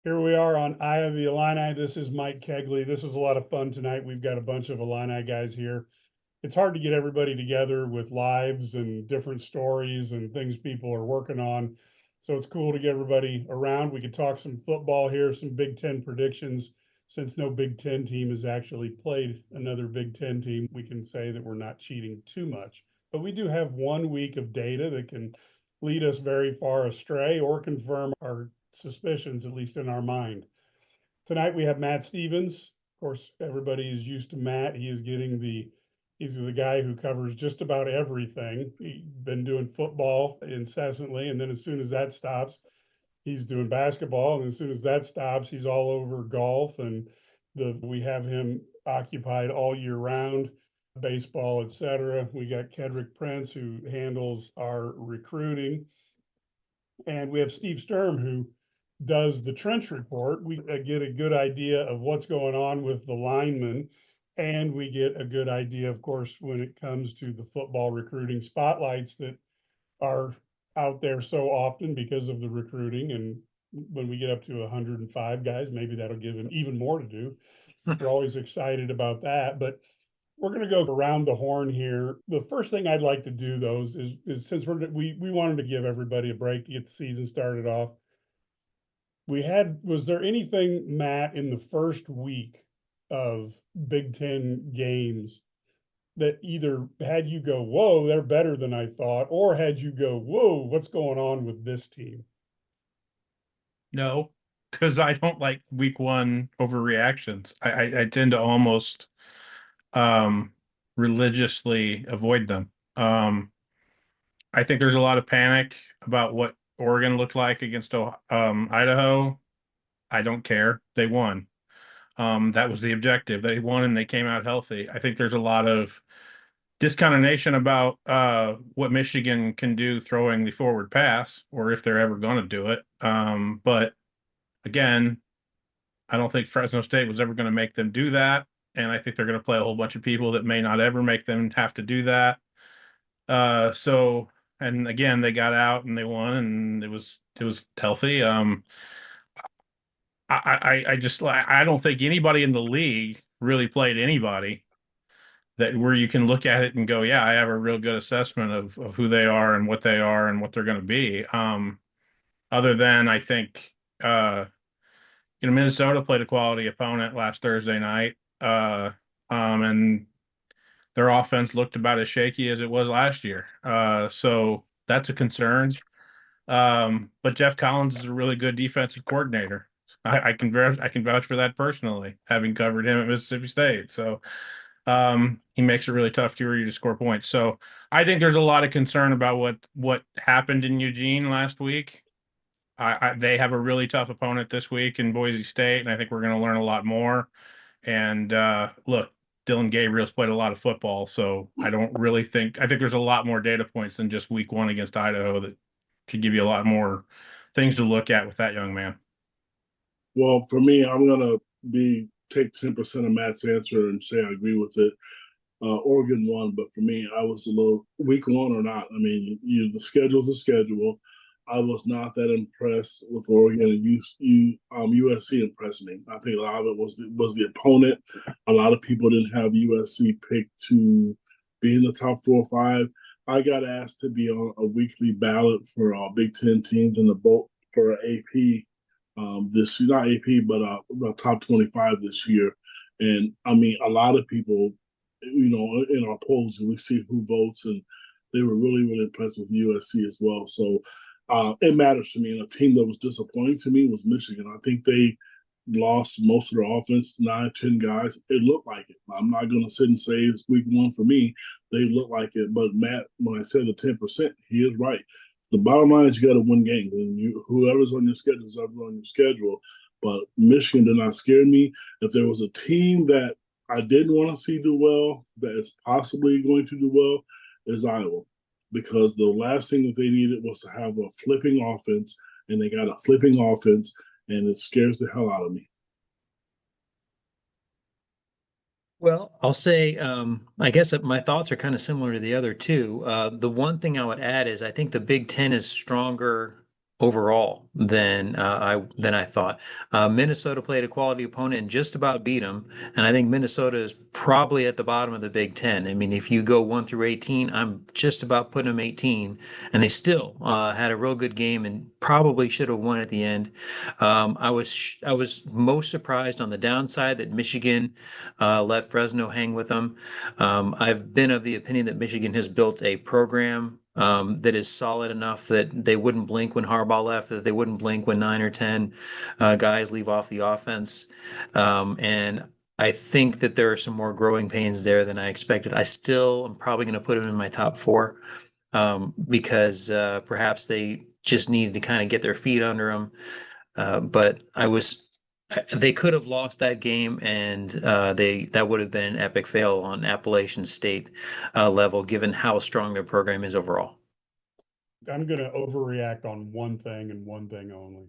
Here we are on Eye of the Illini. This is Mike Kegley. This is a lot of fun tonight. We've got a bunch of Illini guys here. It's hard to get everybody together with lives and different stories and things people are working on. So it's cool to get everybody around. We could talk some football here, some Big Ten predictions. Since no Big Ten team has actually played another Big Ten team, we can say that we're not cheating too much. But we do have 1 week of data that can lead us very far astray or confirm our suspicions, at least in our mind. Tonight we have Matt Stevens. Of course, everybody is used to Matt. He's the guy who covers just about everything. He's been doing football incessantly, and then as soon as that stops, he's doing basketball, and as soon as that stops, he's all over golf. And we have him occupied all year round, baseball, etc. We got Kedric Prince, who handles our recruiting, and we have Steve Sturm, who does the trench report. We get a good idea of what's going on with the linemen, and we get a good idea, of course, when it comes to the football recruiting spotlights that are out there so often because of the recruiting. And when we get up to 105 guys, maybe that'll give him even more to do. We're always excited about that. But we're going to go around the horn here. The first thing I'd like to do, though, is since we wanted to give everybody a break to get the season started off. Was there anything, Matt, in the first week of Big Ten games that either had you go, whoa, they're better than I thought, or had you go, whoa, what's going on with this team? No, because I don't like week one overreactions. I tend to almost um religiously avoid them. I think there's a lot of panic about what Oregon looked like against Idaho. I don't care. They won. That was the objective. They won and they came out healthy. I think there's a lot of discontinuation about what Michigan can do throwing the forward pass, or if they're ever going to do it. But again, I don't think Fresno State was ever going to make them do that. And I think they're going to play a whole bunch of people that may not ever make them have to do that. And again, they got out and they won, and it was healthy. I don't think anybody in the league really played anybody that where you can look at it and go, yeah, I have a real good assessment of who they are and what they are and what they're going to be. Other than I think Minnesota played a quality opponent last Thursday night, and their offense looked about as shaky as it was last year. So that's a concern. But Jeff Collins is a really good defensive coordinator. I can vouch for that personally, having covered him at Mississippi State. So he makes it really tough for you to score points. So I think there's a lot of concern about what happened in Eugene last week. They have a really tough opponent this week in Boise State, and I think we're going to learn a lot more. And look, Dylan Gabriel's played a lot of football, so I think there's a lot more data points than just week one against Idaho that should give you a lot more things to look at with that young man. Well, for me, I'm gonna be take 10% of Matt's answer and say I agree with it. Oregon won, but for me, I was a little week one or not. I mean, the schedule's a schedule. I was not that impressed with Oregon, and USC impressed me. I think a lot of it was the opponent. A lot of people didn't have USC picked to be in the top 4 or 5. I got asked to be on a weekly ballot for Big Ten teams in the boat for AP this not AP but top 25 this year. And I mean, a lot of people, in our polls, we see who votes, and they were really impressed with USC as well. So it matters to me. And a team that was disappointing to me was Michigan. I think they lost most of their offense, 9, 10 guys. It looked like it. I'm not going to sit and say it's week one for me. They look like it. But Matt, when I said the 10%, he is right. The bottom line is you got to win games. And whoever's on your schedule is whoever's on your schedule. But Michigan did not scare me. If there was a team that I didn't want to see do well, that is possibly going to do well, is Iowa. Because the last thing that they needed was to have a flipping offense, and they got a flipping offense, and it scares the hell out of me. Well, I'll say, I guess that my thoughts are kind of similar to the other two. The one thing I would add is I think the Big Ten is stronger overall than I thought. Minnesota played a quality opponent and just about beat them, and I think Minnesota is probably at the bottom of the Big Ten. I mean, if you go 1 through 18, I'm just about putting them 18, and they still had a real good game and probably should have won at the end. I was most surprised on the downside that Michigan let Fresno hang with them. I've been of the opinion that Michigan has built a program that is solid enough that they wouldn't blink when Harbaugh left, that they wouldn't blink when 9 or 10 guys leave off the offense. And I think that there are some more growing pains there than I expected. I still am probably going to put them in my top 4 because perhaps they just needed to kind of get their feet under them. But they could have lost that game, and that would have been an epic fail on Appalachian State level, given how strong their program is overall. I'm going to overreact on one thing and one thing only.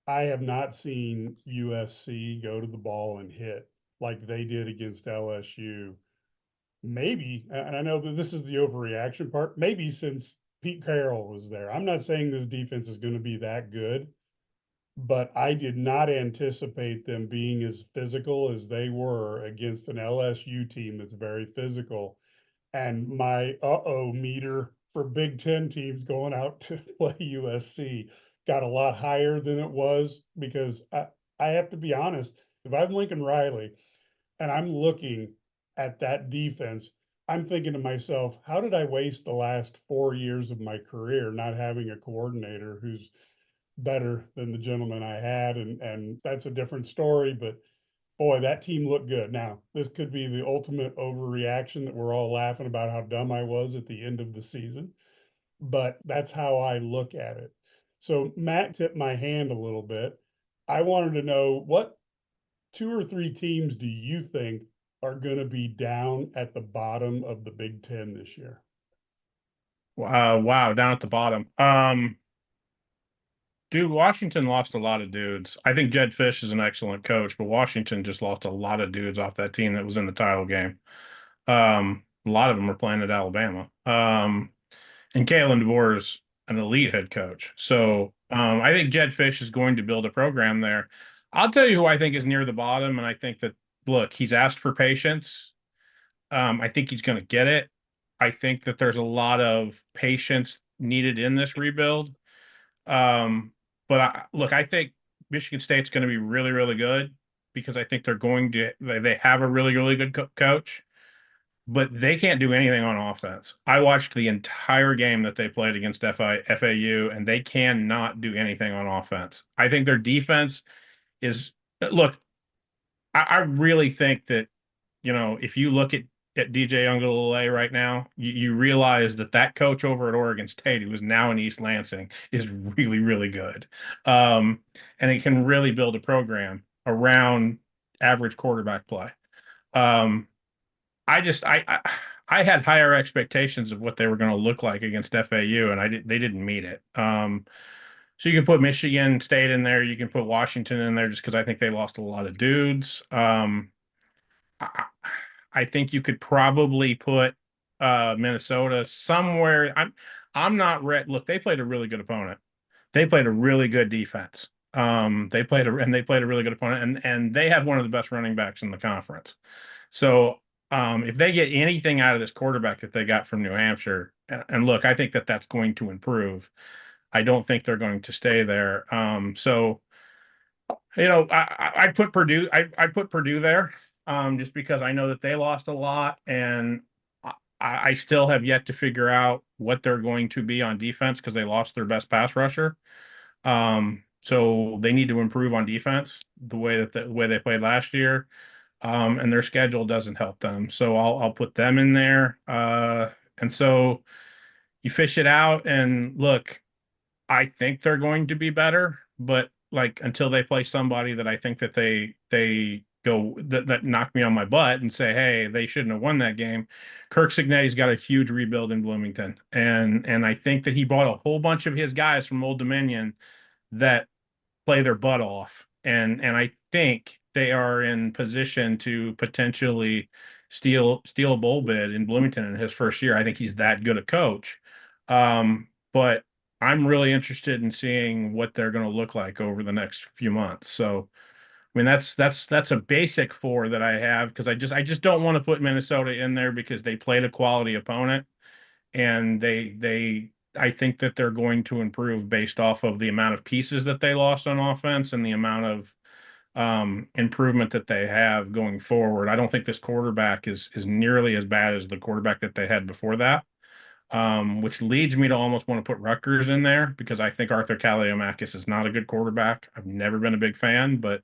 I have not seen USC go to the ball and hit like they did against LSU. Maybe, and I know that this is the overreaction part, maybe since Pete Carroll was there. I'm not saying this defense is going to be that good, but I did not anticipate them being as physical as they were against an LSU team that's very physical. And my uh-oh meter for Big Ten teams going out to play USC got a lot higher than it was, because I have to be honest, if I'm Lincoln Riley and I'm looking at that defense, I'm thinking to myself, how did I waste the last 4 years of my career not having a coordinator who's better than the gentleman I had? And that's a different story, but boy, that team looked good. Now, this could be the ultimate overreaction that we're all laughing about how dumb I was at the end of the season, but that's how I look at it. So Matt tipped my hand a little bit. I wanted to know, what 2 or 3 teams do you think are going to be down at the bottom of the Big Ten this year? Wow, down at the bottom. Dude, Washington lost a lot of dudes. I think Jed Fish is an excellent coach, but Washington just lost a lot of dudes off that team that was in the title game. A lot of them are playing at Alabama. And Kalen DeBoer is an elite head coach. So I think Jed Fish is going to build a program there. I'll tell you who I think is near the bottom, and I think that, look, he's asked for patience. I think he's going to get it. I think that there's a lot of patience needed in this rebuild. But I think Michigan State's going to be really, really good, because I think they have a really, really good coach, but they can't do anything on offense. I watched the entire game that they played against FAU, and they cannot do anything on offense. I think their defense is, look, I really think that, if you look at DJ Uiagalelei right now, you realize that coach over at Oregon State, who is now in East Lansing, is really, really good. And it can really build a program around average quarterback play. I had higher expectations of what they were going to look like against FAU, and they didn't meet it. So you can put Michigan State in there, you can put Washington in there, just because I think they lost a lot of dudes. I think you could probably put Minnesota somewhere. I'm not ready. Look, they played a really good opponent. They played a really good defense. They played a really good opponent, and they have one of the best running backs in the conference. So if they get anything out of this quarterback that they got from New Hampshire, and look, I think that's going to improve. I don't think they're going to stay there. So I put Purdue. I put Purdue there, just because I know that they lost a lot, and I still have yet to figure out what they're going to be on defense, because they lost their best pass rusher. So they need to improve on defense the way they played last year, and their schedule doesn't help them. So I'll put them in there. And so you fish it out, and look, I think they're going to be better, but like, until they play somebody that I think that they go that knock me on my butt and say, hey, they shouldn't have won that game. Kirk Cignetti's got a huge rebuild in Bloomington, and I think that he brought a whole bunch of his guys from Old Dominion that play their butt off, and I think they are in position to potentially steal a bowl bid in Bloomington in his first year. I think he's that good a coach. But I'm really interested in seeing what they're going to look like over the next few months. So, I mean, that's a basic four that I have because I just don't want to put Minnesota in there because they played a quality opponent and they I think that they're going to improve based off of the amount of pieces that they lost on offense and the amount of improvement that they have going forward. I don't think this quarterback is nearly as bad as the quarterback that they had before that. Which leads me to almost want to put Rutgers in there because I think Arthur Kaliamakis is not a good quarterback. I've never been a big fan, but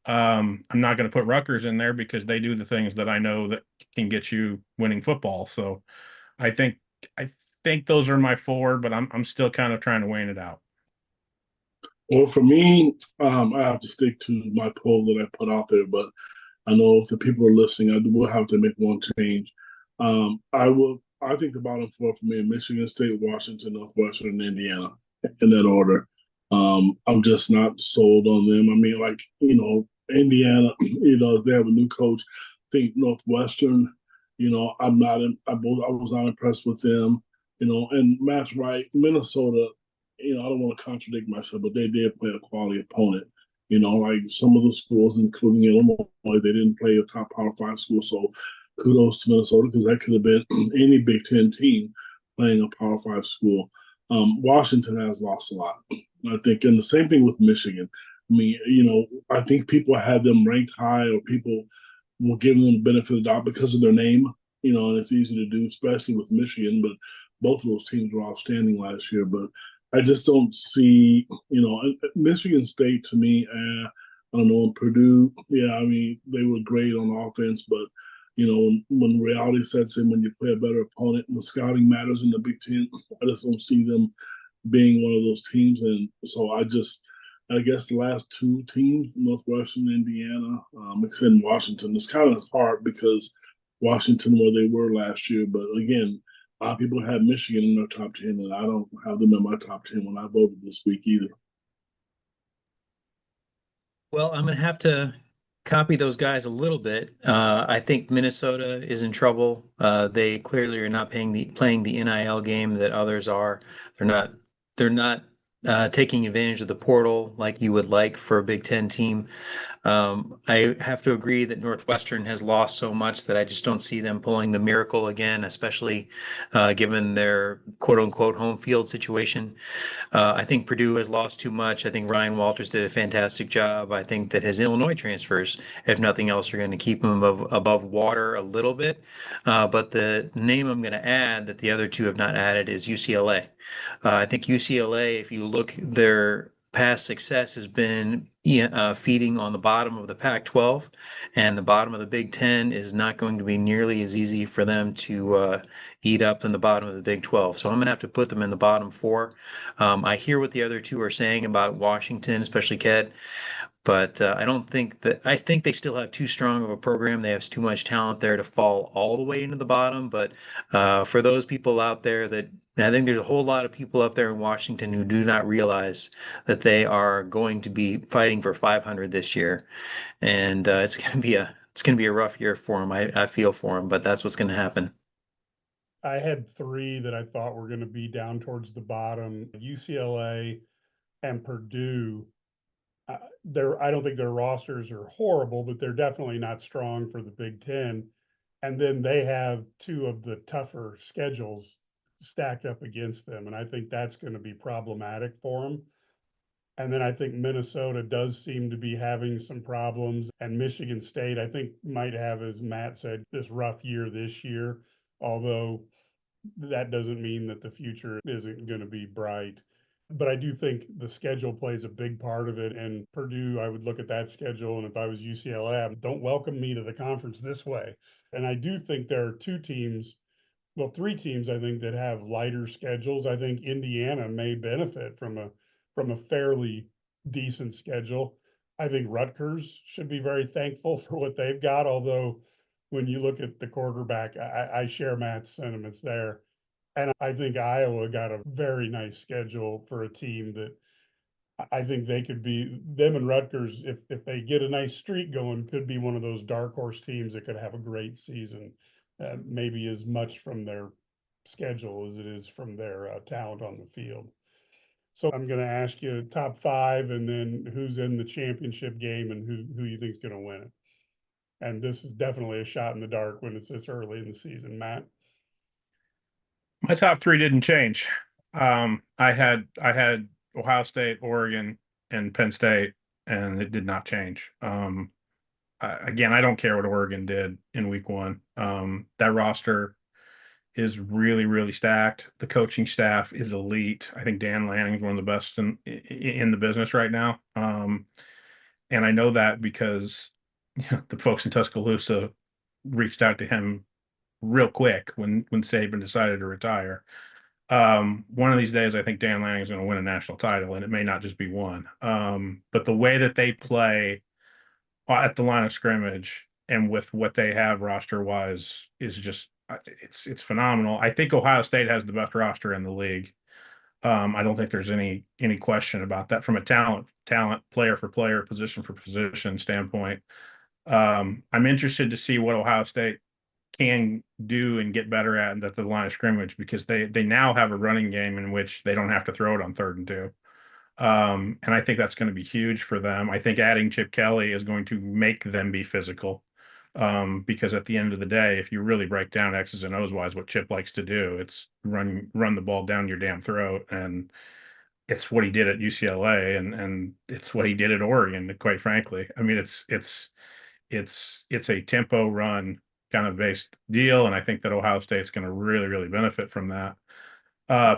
I'm not going to put Rutgers in there because they do the things that I know that can get you winning football. So I think I think those are my four, but I'm still kind of trying to weigh it out. Well, for me, I have to stick to my poll that I put out there, but I know if the people are listening, I will have to make one change. I think the bottom four for me are Michigan State, Washington, Northwestern, and Indiana in that order. I'm just not sold on them. I mean, like, Indiana, they have a new coach. I think Northwestern, I'm not, I was not impressed with them, and Matt's right. Minnesota, I don't want to contradict myself, but they did play a quality opponent. Like some of the schools, including Illinois, they didn't play a top Power 5 school. So kudos to Minnesota because that could have been any Big Ten team playing a Power 5 school. Washington has lost a lot, I think, and the same thing with Michigan. I mean, I think people had them ranked high, or people were giving them the benefit of the doubt because of their name, and it's easy to do, especially with Michigan. But both of those teams were outstanding last year. But I just don't see, Michigan State to me, I don't know, and Purdue, yeah, I mean, they were great on offense, but, when reality sets in, when you play a better opponent, when scouting matters in the Big Ten, I just don't see them being one of those teams. And so I guess the last two teams, Northwestern, Indiana, except Washington, it's kind of hard because Washington, where they were last year, but again, a lot of people have Michigan in their top 10, and I don't have them in my top 10 when I voted this week either. Well, I'm going to have to copy those guys a little bit. I think Minnesota is in trouble. They clearly are not playing the NIL game that others are. They're not taking advantage of the portal like you would like for a Big Ten team. I have to agree that Northwestern has lost so much that I just don't see them pulling the miracle again, especially given their quote unquote home field situation. I think Purdue has lost too much. I think Ryan Walters did a fantastic job. I think that his Illinois transfers, if nothing else, are going to keep him above water a little bit. But the name I'm going to add that the other two have not added is UCLA. I think UCLA, if you look, their past success has been feeding on the bottom of the Pac-12, and the bottom of the Big Ten is not going to be nearly as easy for them to eat up than the bottom of the Big 12. So I'm going to have to put them in the bottom four. I hear what the other two are saying about Washington, especially Ked, but I don't think that. I think they still have too strong of a program. They have too much talent there to fall all the way into the bottom. But for those people out there that, I think there's a whole lot of people up there in Washington who do not realize that they are going to be fighting for 500 this year, and it's going to be a rough year for them. I feel for them, but that's what's going to happen. I had three that I thought were going to be down towards the bottom: UCLA and Purdue. I don't think their rosters are horrible, but they're definitely not strong for the Big Ten. And then they have two of the tougher schedules stacked up against them, and I think that's going to be problematic for them. And then I think Minnesota does seem to be having some problems, and Michigan State, I think, might have, as Matt said, this rough year this year, although that doesn't mean that the future isn't going to be bright. But I do think the schedule plays a big part of it. And Purdue, I would look at that schedule. And if I was UCLA, don't welcome me to the conference this way. And I do think there are two teams, well, three teams, I think, that have lighter schedules. I think Indiana may benefit from a fairly decent schedule. I think Rutgers should be very thankful for what they've got, although when you look at the quarterback, I share Matt's sentiments there. And I think Iowa got a very nice schedule for a team that I think they could be, them and Rutgers, if they get a nice streak going, could be one of those dark horse teams that could have a great season, maybe as much from their schedule as it is from their talent on the field. So I'm going to ask you top five and then who's in the championship game and who you think is going to win it. And this is definitely a shot in the dark when it's this early in the season, Matt. My top three didn't change. I had Ohio State, Oregon, and Penn State, and it did not change. Again, I don't care what Oregon did in week one. That roster is really, really stacked. The coaching staff is elite. I think Dan Lanning is one of the best in the business right now. And I know that because the folks in Tuscaloosa reached out to him real quick when Saban decided to retire. One of these days, I think Dan Lanning is going to win a national title, and it may not just be one. But the way that they play at the line of scrimmage and with what they have roster wise is just it's phenomenal. I think Ohio State has the best roster in the league. I don't think there's any question about that from a talent player for player, position for position standpoint. I'm interested to see what Ohio State can do and get better at the line of scrimmage, because they now have a running game in which they don't have to throw it on 3rd and 2. And I think that's going to be huge for them. I think adding Chip Kelly is going to make them be physical. Because at the end of the day, if you really break down X's and O's wise, what Chip likes to do, it's run the ball down your damn throat. And it's what he did at UCLA and it's what he did at Oregon, quite frankly. I mean, it's a tempo run kind of based deal. And I think that Ohio State's going to really, really benefit from that.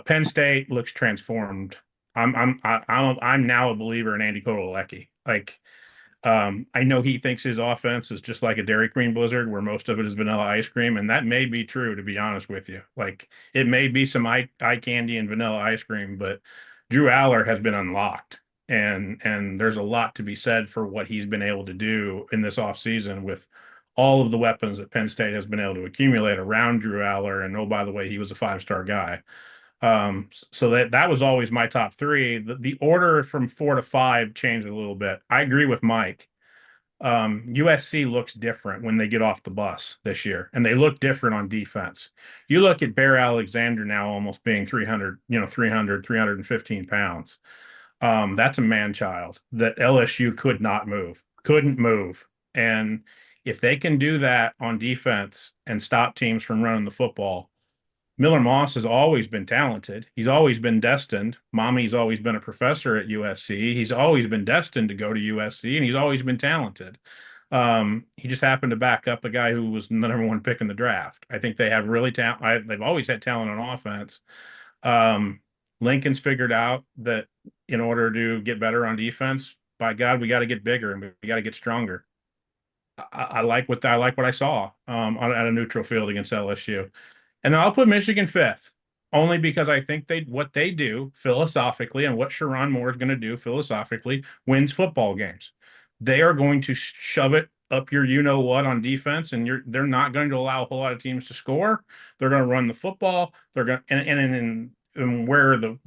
Penn State looks transformed. I'm now a believer in Andy Kotellecki. Like, I know he thinks his offense is just like a Dairy Queen blizzard where most of it is vanilla ice cream, and that may be true, to be honest with you. Like, it may be some eye candy and vanilla ice cream, but Drew Aller has been unlocked, and there's a lot to be said for what he's been able to do in this offseason with all of the weapons that Penn State has been able to accumulate around Drew Aller. And oh, by the way, he was a 5-star guy. So that was always my top three. The order from 4 to 5 changed a little bit. I agree with Mike. USC looks different when they get off the bus this year, and they look different on defense. You look at Bear Alexander now almost being 315 pounds. That's a man-child that LSU couldn't move. And if they can do that on defense and stop teams from running the football, Miller Moss has always been talented. He's always been destined. Mommy's always been a professor at USC. He's always been destined to go to USC, and he's always been talented. He just happened to back up a guy who was the number 1 pick in the draft. I think they have really talent. They've always had talent on offense. Lincoln's figured out that in order to get better on defense, by God, we got to get bigger and we got to get stronger. I like what I saw at a neutral field against LSU. And then I'll put Michigan 5th, only because I think what they do philosophically and what Sherrone Moore is going to do philosophically wins football games. They are going to shove it up your you-know-what on defense, and they're not going to allow a whole lot of teams to score. They're going to run the football. They're going and where the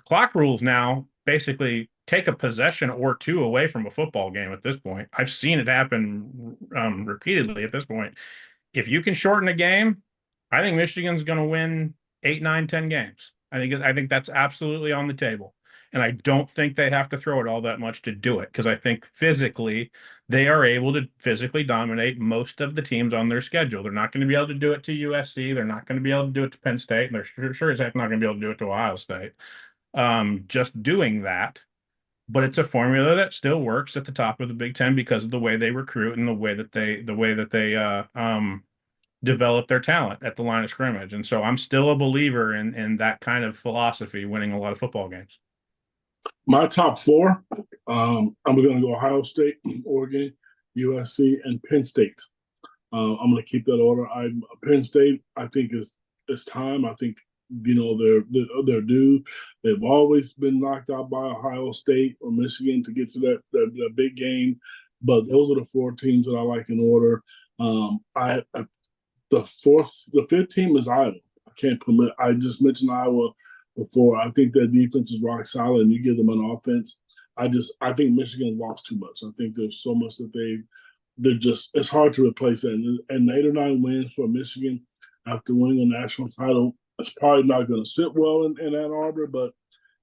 clock rules now basically take a possession or two away from a football game at this point. I've seen it happen repeatedly at this point. If you can shorten a game, I think Michigan's going to win 8, 9, 10 games. I think that's absolutely on the table. And I don't think they have to throw it all that much to do it, because I think physically they are able to physically dominate most of the teams on their schedule. They're not going to be able to do it to USC. They're not going to be able to do it to Penn State. And they're sure as heck not going to be able to do it to Ohio State. Just doing that. But it's a formula that still works at the top of the Big Ten because of the way they recruit and the way that they develop their talent at the line of scrimmage. And so I'm still a believer in that kind of philosophy, winning a lot of football games. My top 4, I'm going to go Ohio State, Oregon, USC, and Penn State. I'm going to keep that order. Penn State, I think it's time. I think they're due. They've always been knocked out by Ohio State or Michigan to get to that big game. But those are the 4 teams that I like in order. The 5th team is Iowa. I just mentioned Iowa before. I think their defense is rock solid, and you give them an offense. I think Michigan lost too much. I think there's so much that it's hard to replace that. And 8 or 9 wins for Michigan after winning a national title, it's probably not going to sit well in Ann Arbor, but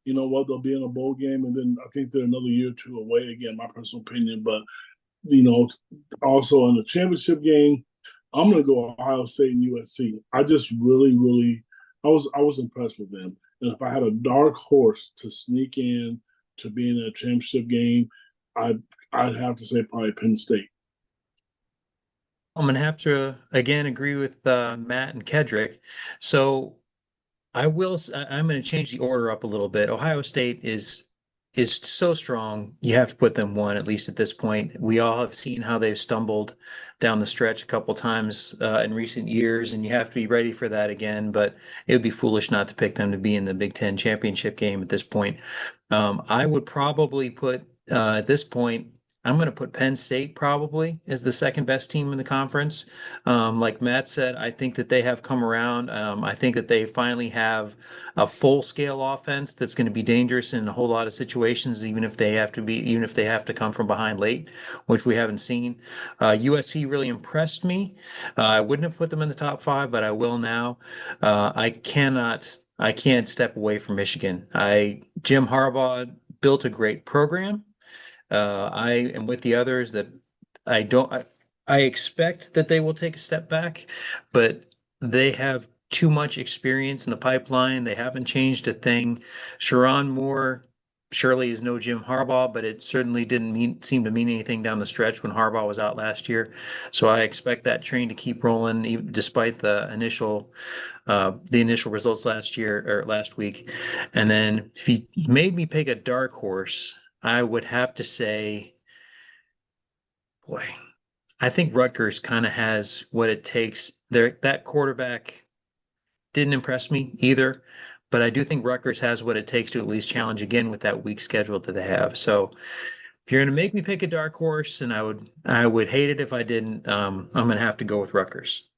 you know what, they'll be in a bowl game, and then I think they're another year or two away. Again, my personal opinion, but you know, also in the championship game, I'm going to go Ohio State and USC. I just really, I was impressed with them. And if I had a dark horse to sneak in to be in a championship game, I'd have to say probably Penn State. I'm gonna have to again agree with Matt and Kedric. So I'm going to change the order up a little bit. Ohio State is so strong. You have to put them one, at least at this point. We all have seen how they've stumbled down the stretch a couple times in recent years, and you have to be ready for that again. But it would be foolish not to pick them to be in the Big Ten championship game at this point. I would probably put at this point. I'm going to put Penn State probably as the second best team in the conference. Like Matt said, I think that they have come around. I think that they finally have a full scale offense that's going to be dangerous in a whole lot of situations, even if they have to come from behind late, which we haven't seen. USC really impressed me. I wouldn't have put them in the top five, but I will now. I can't step away from Michigan. Jim Harbaugh built a great program. I am with the others that I don't. I expect that they will take a step back, but they have too much experience in the pipeline. They haven't changed a thing. Sharon Moore surely is no Jim Harbaugh, but it certainly didn't seem to mean anything down the stretch when Harbaugh was out last year. So I expect that train to keep rolling, despite the initial results last year or last week. And then if you made me pick a dark horse, I would have to say, boy, I think Rutgers kind of has what it takes. That quarterback didn't impress me either, but I do think Rutgers has what it takes to at least challenge again with that weak schedule that they have. So if you're going to make me pick a dark horse, and I would hate it if I didn't, I'm going to have to go with Rutgers.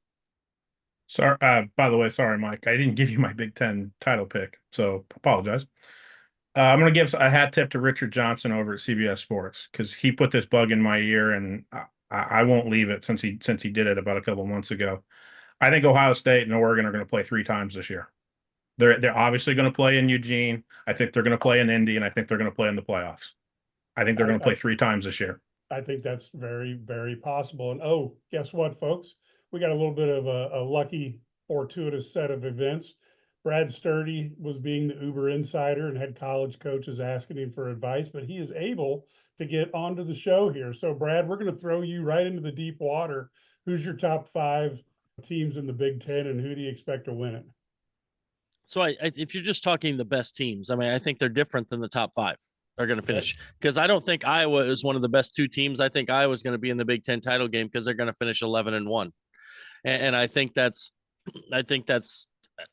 Sorry, by the way, sorry, Mike. I didn't give you my Big Ten title pick, so apologize. I'm going to give a hat tip to Richard Johnson over at CBS Sports because he put this bug in my ear, and I won't leave it since he did it about a couple months ago. I think Ohio State and Oregon are going to play 3 times this year. They're obviously going to play in Eugene. I think they're going to play in Indy, and I think they're going to play in the playoffs. I think they're going to play 3 times this year. I think that's very, very possible. And oh, guess what, folks? We got a little bit of a lucky, fortuitous set of events. Brad Sturdy was being the Uber insider and had college coaches asking him for advice, but he is able to get onto the show here. So, Brad, we're going to throw you right into the deep water. Who's your top 5 teams in the Big Ten, and who do you expect to win it? So, if you're just talking the best teams, I mean, I think they're different than the top 5 are going to finish, because I don't think Iowa is one of the best 2 teams. I think Iowa's going to be in the Big Ten title game because they're going to finish 11-1, and I think that's.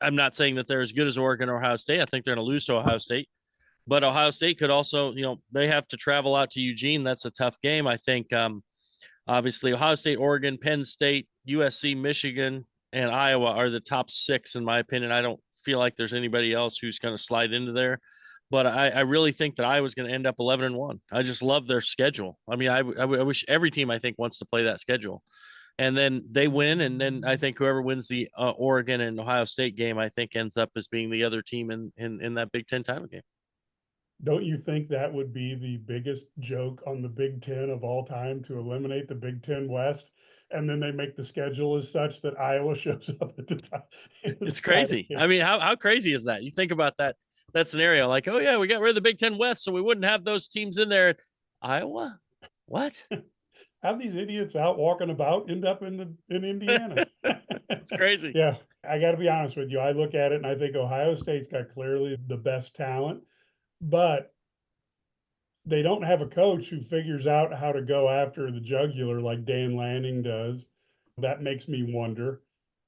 I'm not saying that they're as good as Oregon or Ohio State. I think they're going to lose to Ohio State, but Ohio State could also, they have to travel out to Eugene. That's a tough game. I think, obviously, Ohio State, Oregon, Penn State, USC, Michigan, and Iowa are the top 6 in my opinion. I don't feel like there's anybody else who's going to slide into there. But I really think that Iowa's going to end up 11-1. I just love their schedule. I mean, I wish every team, I think, wants to play that schedule. And then they win, and then I think whoever wins the Oregon and Ohio State game, I think, ends up as being the other team in that Big Ten title game. Don't you think that would be the biggest joke on the Big Ten of all time, to eliminate the Big Ten West, and then they make the schedule as such that Iowa shows up at the top? It's crazy. I mean, how crazy is that? You think about that scenario, like, oh yeah, we got rid of the Big Ten West, so we wouldn't have those teams in there. Iowa, what? How these idiots out walking about end up in Indiana? It's crazy. Yeah, I got to be honest with you. I look at it and I think Ohio State's got clearly the best talent, but they don't have a coach who figures out how to go after the jugular like Dan Lanning does. That makes me wonder.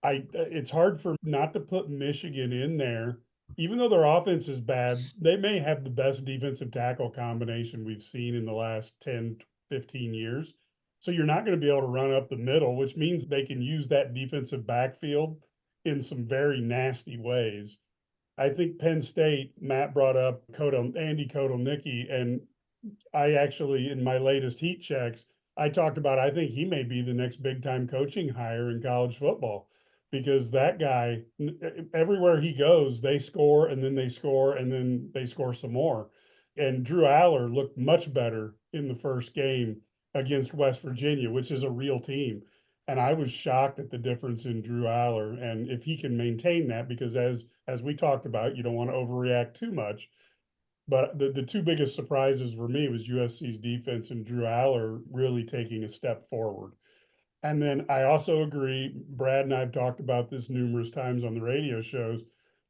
It's hard for not to put Michigan in there. Even though their offense is bad, they may have the best defensive tackle combination we've seen in the last 10, 15 years. So you're not going to be able to run up the middle, which means they can use that defensive backfield in some very nasty ways. I think Penn State, Matt brought up Andy Kotelnicki, and I actually, in my latest heat checks, I talked about, I think he may be the next big time coaching hire in college football. because that guy, everywhere he goes, they score and then they score and then they score some more. And Drew Aller looked much better in the first game against West Virginia, which is a real team. And I was shocked at the difference in Drew Aller. And if he can maintain that, because as we talked about, you don't want to overreact too much. But the two biggest surprises for me was USC's defense and Drew Aller really taking a step forward. And then I also agree, Brad and I have talked about this numerous times on the radio shows,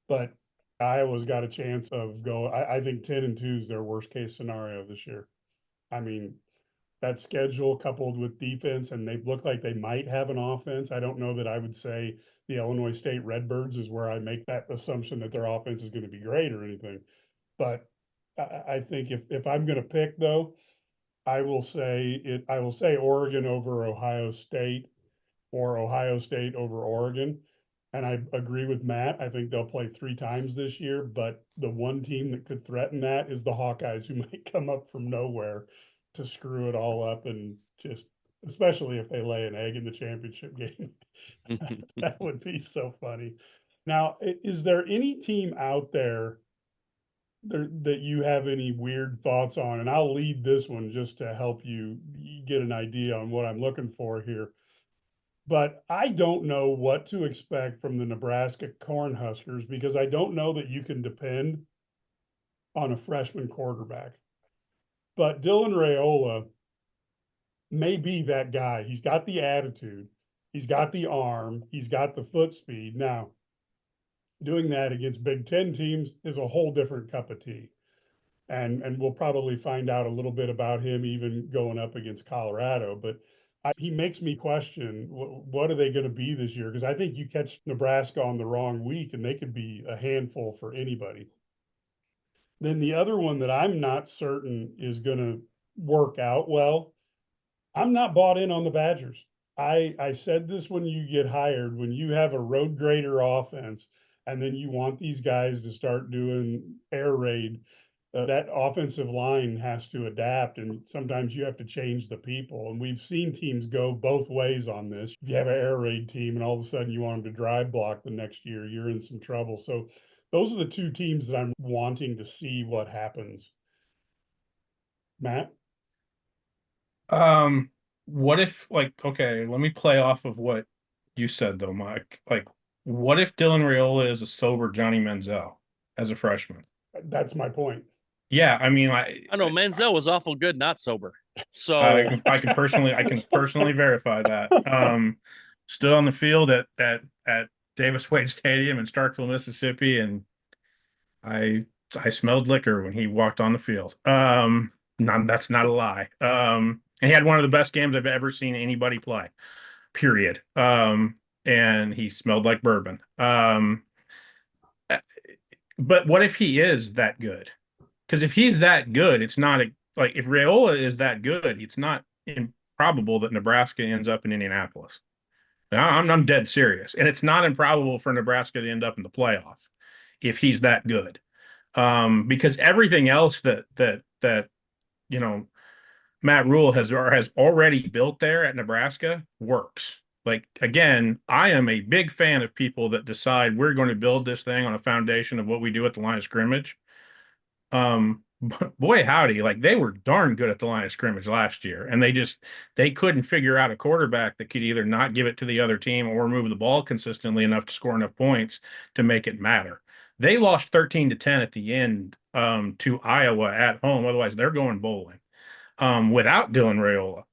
but Iowa's got a chance of going. I think 10-2 is their worst case scenario this year. I mean, that schedule coupled with defense, and they look like they might have an offense. I don't know that I would say the Illinois State Redbirds is where I make that assumption that their offense is going to be great or anything. But I think if I'm going to pick though, I will say it. I will say Oregon over Ohio State or Ohio State over Oregon. And I agree with Matt. I think they'll play 3 times this year, but the one team that could threaten that is the Hawkeyes, who might come up from nowhere to screw it all up and just, especially if they lay an egg in the championship game. That would be so funny. Now, is there any team out there that you have any weird thoughts on? And I'll lead this one just to help you get an idea on what I'm looking for here. But I don't know what to expect from the Nebraska Cornhuskers because I don't know that you can depend on a freshman quarterback. But Dylan Raiola may be that guy. He's got the attitude, he's got the arm, he's got the foot speed. Now, doing that against Big Ten teams is a whole different cup of tea. And we'll probably find out a little bit about him even going up against Colorado. But he makes me question what are they going to be this year? Because I think you catch Nebraska on the wrong week and they could be a handful for anybody. Then the other one that I'm not certain is going to work out well, I'm not bought in on the Badgers. I said this when you get hired, when you have a road grader offense and then you want these guys to start doing air raid, that offensive line has to adapt, and sometimes you have to change the people. And we've seen teams go both ways on this. If you have an air raid team and all of a sudden you want them to drive block the next year, you're in some trouble. So those are the two teams that I'm wanting to see what happens. Matt? What if, like, okay, let me play off of what you said though, Mike. Like, what if Dylan Raiola is a sober Johnny Manziel as a freshman? That's my point. Yeah, I mean, I know Manziel was awful good, not sober. So I can personally verify that. Stood on the field at Davis Wade Stadium in Starkville, Mississippi, and I smelled liquor when he walked on the field. That's not a lie. And he had one of the best games I've ever seen anybody play. Period. And he smelled like bourbon. But what if he is that good? Because if he's that good, it's not like if Raiola is that good, it's not improbable that Nebraska ends up in Indianapolis. I'm dead serious, and it's not improbable for Nebraska to end up in the playoff if he's that good. Because everything else that you know Matt Rule has already built there at Nebraska works. Like, again, I am a big fan of people that decide we're going to build this thing on a foundation of what we do at the line of scrimmage. Boy, howdy, like they were darn good at the line of scrimmage last year, and they couldn't figure out a quarterback that could either not give it to the other team or move the ball consistently enough to score enough points to make it matter. They lost 13-10 at the end to Iowa at home. Otherwise, they're going bowling without Dylan Raiola.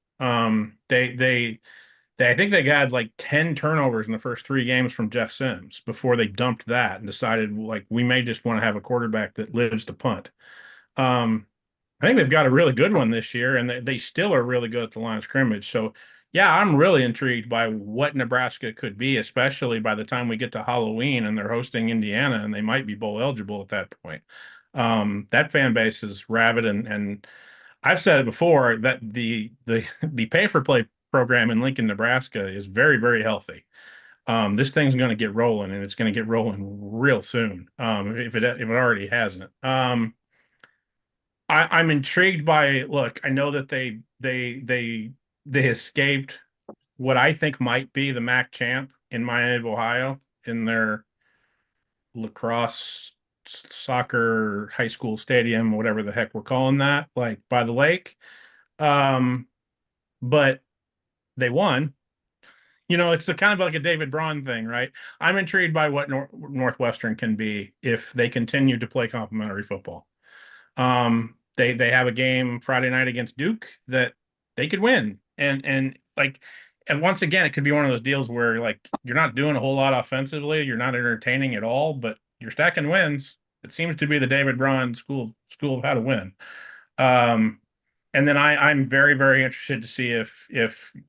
I think they got like 10 turnovers in the first 3 games from Jeff Sims before they dumped that and decided, like, we may just want to have a quarterback that lives to punt. I think they've got a really good one this year, and they still are really good at the line of scrimmage. So, yeah, I'm really intrigued by what Nebraska could be, especially by the time we get to Halloween and they're hosting Indiana, and they might be bowl eligible at that point. That fan base is rabid, and I've said it before that the pay for play program in Lincoln, Nebraska is very, very healthy. This thing's going to get rolling, and it's going to get rolling real soon. If it already hasn't. I'm intrigued by, look, I know that they escaped what I think might be the MAC champ in Miami, Ohio, in their lacrosse soccer high school stadium, whatever the heck we're calling that, like by the lake. But they won. It's a kind of like a David Braun thing, right? I'm intrigued by what Northwestern can be if they continue to play complementary football. They have a game Friday night against Duke that they could win, and once again, it could be one of those deals where like you're not doing a whole lot offensively, you're not entertaining at all, but you're stacking wins. It seems to be the David Braun school of how to win. And then I'm very, very interested to see if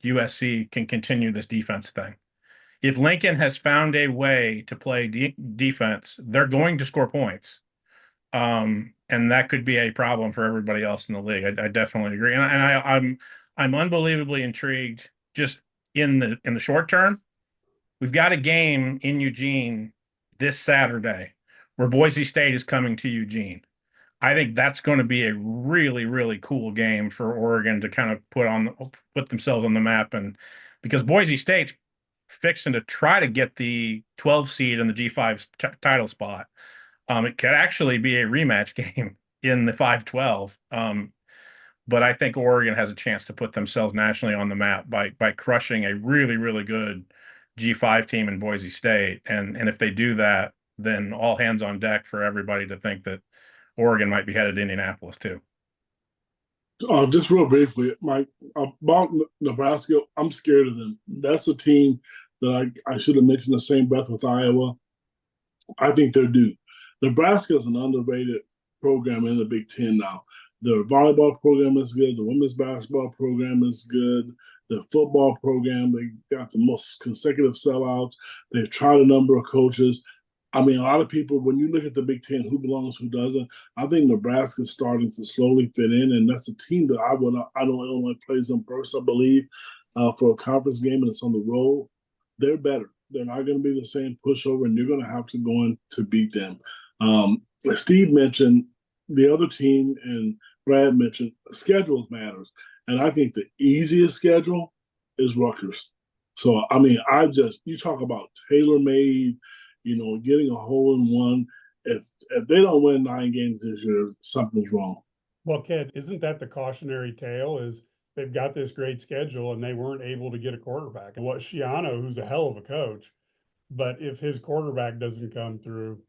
USC can continue this defense thing. If Lincoln has found a way to play defense, they're going to score points. And that could be a problem for everybody else in the league. I definitely agree. And I'm unbelievably intrigued just in the short term. We've got a game in Eugene this Saturday where Boise State is coming to Eugene. I think that's going to be a really, really cool game for Oregon to kind of put themselves on the map. And because Boise State's fixing to try to get the 12 seed in the G5 title spot. It could actually be a rematch game in the 5-12. But I think Oregon has a chance to put themselves nationally on the map by crushing a really, really good G5 team in Boise State. And if they do that, then all hands on deck for everybody to think that Oregon might be headed to Indianapolis too. Just real briefly, Mike, about Nebraska, I'm scared of them. That's a team that I should have mentioned the same breath with Iowa. I think they're due. Nebraska is an underrated program in the Big Ten now. Their volleyball program is good. The women's basketball program is good. The football program, they got the most consecutive sellouts. They've tried a number of coaches. I mean, a lot of people, when you look at the Big Ten, who belongs, who doesn't, I think Nebraska's starting to slowly fit in, and that's a team that I know Illinois plays them first, I believe, for a conference game, and it's on the road. They're better. They're not going to be the same pushover, and you're going to have to go in to beat them. As Steve mentioned, the other team, and Brad mentioned, schedule matters. And I think the easiest schedule is Rutgers. So, I mean, you talk about tailor-made, getting a hole in one. If they don't win 9 games this year, something's wrong. Well, Ked, isn't that the cautionary tale? Is they've got this great schedule and they weren't able to get a quarterback. And what Schiano, who's a hell of a coach, but if his quarterback doesn't come through,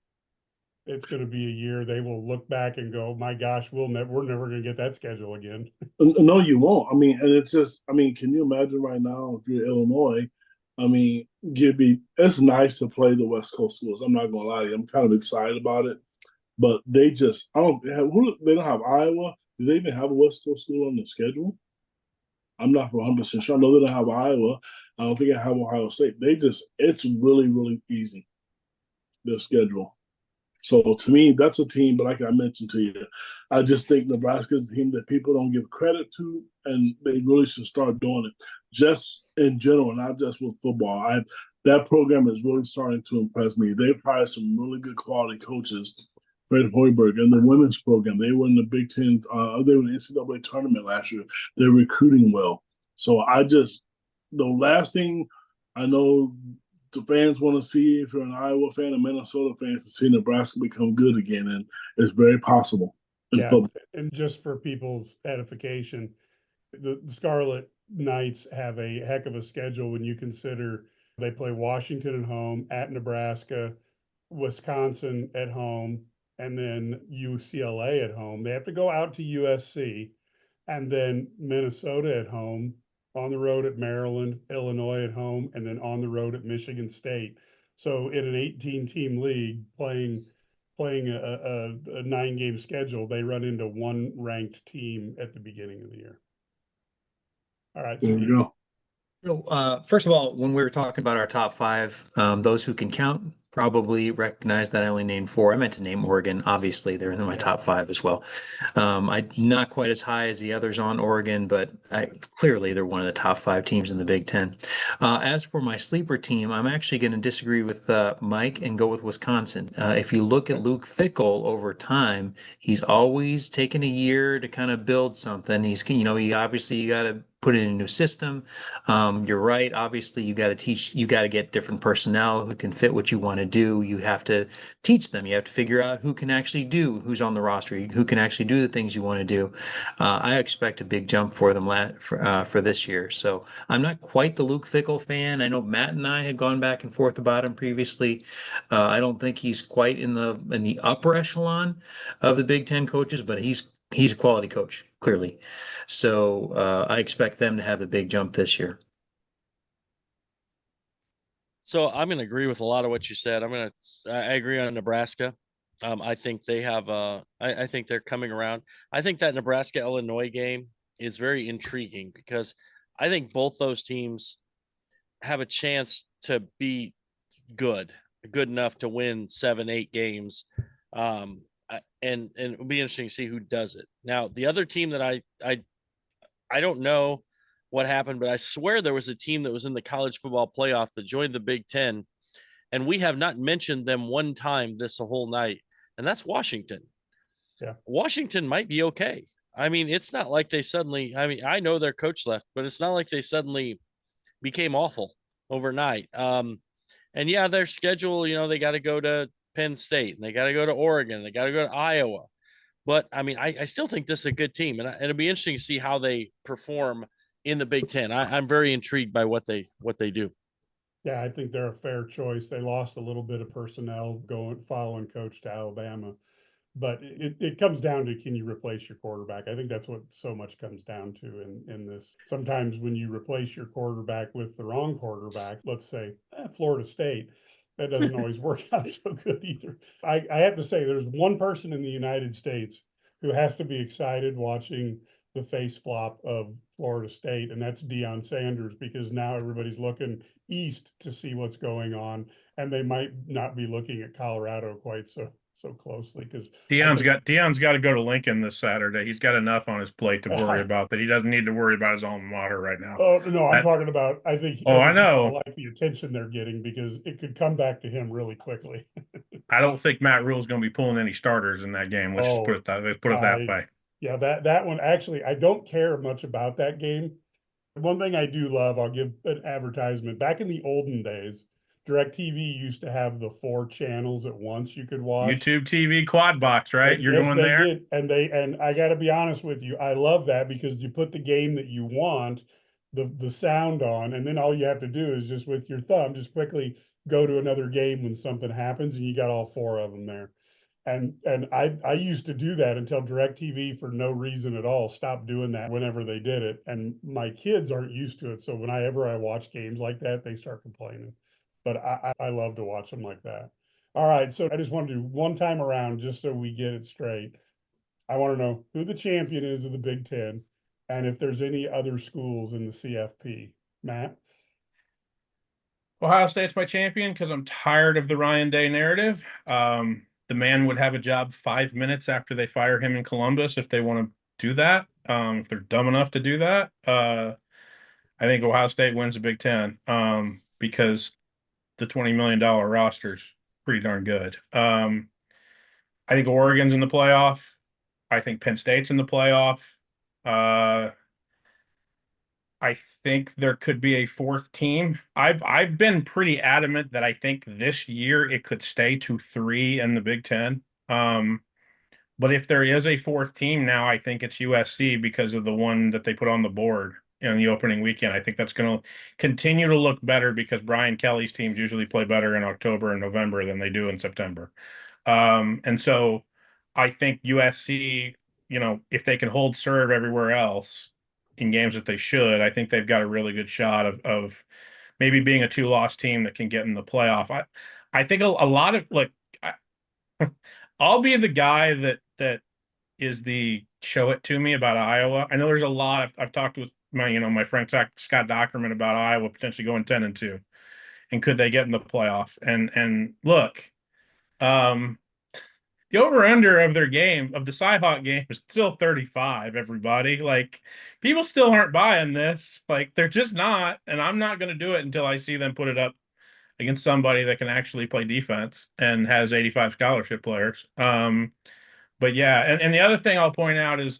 it's going to be a year they will look back and go, "My gosh, we're never going to get that schedule again." No, you won't. I mean, and it's just, can you imagine right now if you're Illinois? I mean, it's nice to play the West Coast schools. I'm not gonna lie to you. I'm kind of excited about it, but they don't have Iowa. Do they even have a West Coast school on the schedule? I'm not 100% sure. I know they don't have Iowa. I don't think they have Ohio State. It's really, really easy, their schedule. So to me, that's a team, but like I mentioned to you, I just think Nebraska is a team that people don't give credit to, and they really should start doing it just in general, not just with football. That program is really starting to impress me. They've hired some really good quality coaches. Fred Hoiberg and the women's program, they were in the Big Ten, they were in the NCAA tournament last year. They're recruiting well. So the last thing I know the fans want to see, if you're an Iowa fan, a Minnesota fan, to see Nebraska become good again, and it's very possible. And just for people's edification, the Scarlet Knights have a heck of a schedule when you consider they play Washington at home, at Nebraska, Wisconsin at home, and then UCLA at home. They have to go out to USC, and then Minnesota at home, on the road at Maryland, Illinois at home, and then on the road at Michigan State. So in an 18-team league playing a 9-game schedule, they run into one ranked team at the beginning of the year. All right. There you go. First of all, when we were talking about our top 5, those who can count probably recognize that I only named 4. I meant to name Oregon. Obviously, they're in my top 5 as well. I'm not quite as high as the others on Oregon, but clearly they're one of the top 5 teams in the Big Ten. As for my sleeper team, I'm actually going to disagree with Mike and go with Wisconsin. If you look at Luke Fickell over time, he's always taken a year to kind of build something. You got to put in a new system. You're right. Obviously, you got to get different personnel who can fit what you want to do. You have to teach them. You have to figure out who's on the roster, who can actually do the things you want to do. I expect a big jump for them for this year. So I'm not quite the Luke Fickell fan. I know Matt and I had gone back and forth about him previously. I don't think he's quite in the upper echelon of the Big Ten coaches, but he's a quality coach, clearly. So I expect them to have the big jump this year. So I'm going to agree with a lot of what you said. I agree on Nebraska. I think they have I think they're coming around. I think that Nebraska Illinois game is very intriguing because I think both those teams have a chance to be good enough to win 7-8 games. And it'll be interesting to see who does it. Now, the other team that I don't know what happened, but I swear there was a team that was in the college football playoff that joined the Big Ten, and we have not mentioned them one time this whole night, and that's Washington. Yeah. Washington might be okay. I mean, it's not like they suddenly, I know their coach left, but it's not like they suddenly became awful overnight. And yeah, their schedule, they got to go to Penn State and they got to go to Oregon. They got to go to Iowa. But I mean, I still think this is a good team, and it'll be interesting to see how they perform in the Big Ten. I'm very intrigued by what they do. Yeah, I think they're a fair choice. They lost a little bit of personnel following coach to Alabama, but it comes down to, can you replace your quarterback? I think that's what so much comes down to in this. Sometimes when you replace your quarterback with the wrong quarterback, let's say Florida State, that doesn't always work out so good either. I have to say, there's one person in the United States who has to be excited watching the face flop of Florida State, and that's Deion Sanders, because now everybody's looking east to see what's going on, and they might not be looking at Colorado quite so closely, because Deion's got to go to Lincoln this Saturday. He's got enough on his plate to worry about that. He doesn't need to worry about his alma mater right now. Oh no, I'm talking about. I think. I know. I like the attention they're getting because it could come back to him really quickly. I don't think Matt Rule's going to be pulling any starters in that game. Let's just put it that way. Yeah, that one actually, I don't care much about that game. One thing I do love, I'll give an advertisement. Back in the olden days, DirecTV used to have the 4 channels at once you could watch. YouTube TV quad box, right? You're yes, going they there. Did. And I got to be honest with you, I love that because you put the game that you want, the sound on, and then all you have to do is just with your thumb, just quickly go to another game when something happens, and you got all 4 of them there. And I used to do that until DirecTV, for no reason at all, stopped doing that whenever they did it. And my kids aren't used to it, so whenever I watch games like that, they start complaining. But I love to watch them like that. All right, so I just want to do one time around just so we get it straight. I want to know who the champion is of the Big Ten, and if there's any other schools in the CFP. Matt? Ohio State's my champion because I'm tired of the Ryan Day narrative. The man would have a job 5 minutes after they fire him in Columbus if they want to do that. If they're dumb enough to do that, I think Ohio State wins the Big Ten because the $20 million roster's pretty darn good. I think Oregon's in the playoff. I think Penn State's in the playoff. I think there could be a 4th team. I've been pretty adamant that I think this year it could stay to 3 in the Big Ten. But if there is a 4th team now, I think it's USC because of the one that they put on the board in the opening weekend. I think that's going to continue to look better because Brian Kelly's teams usually play better in October and November than they do in September. And so I think USC, if they can hold serve everywhere else in games that they should, I think they've got a really good shot of maybe being a 2-loss team that can get in the playoff. I think a lot of I'll be the guy that is the show it to me about Iowa. I know there's a lot. I've talked with my friend Scott Dockerman about Iowa potentially going 10-2, and could they get in the playoff? And look, the over-under of their game, of the Cyhawk game, is still 35, everybody. People still aren't buying this. They're just not, and I'm not going to do it until I see them put it up against somebody that can actually play defense and has 85 scholarship players. But yeah, and the other thing I'll point out is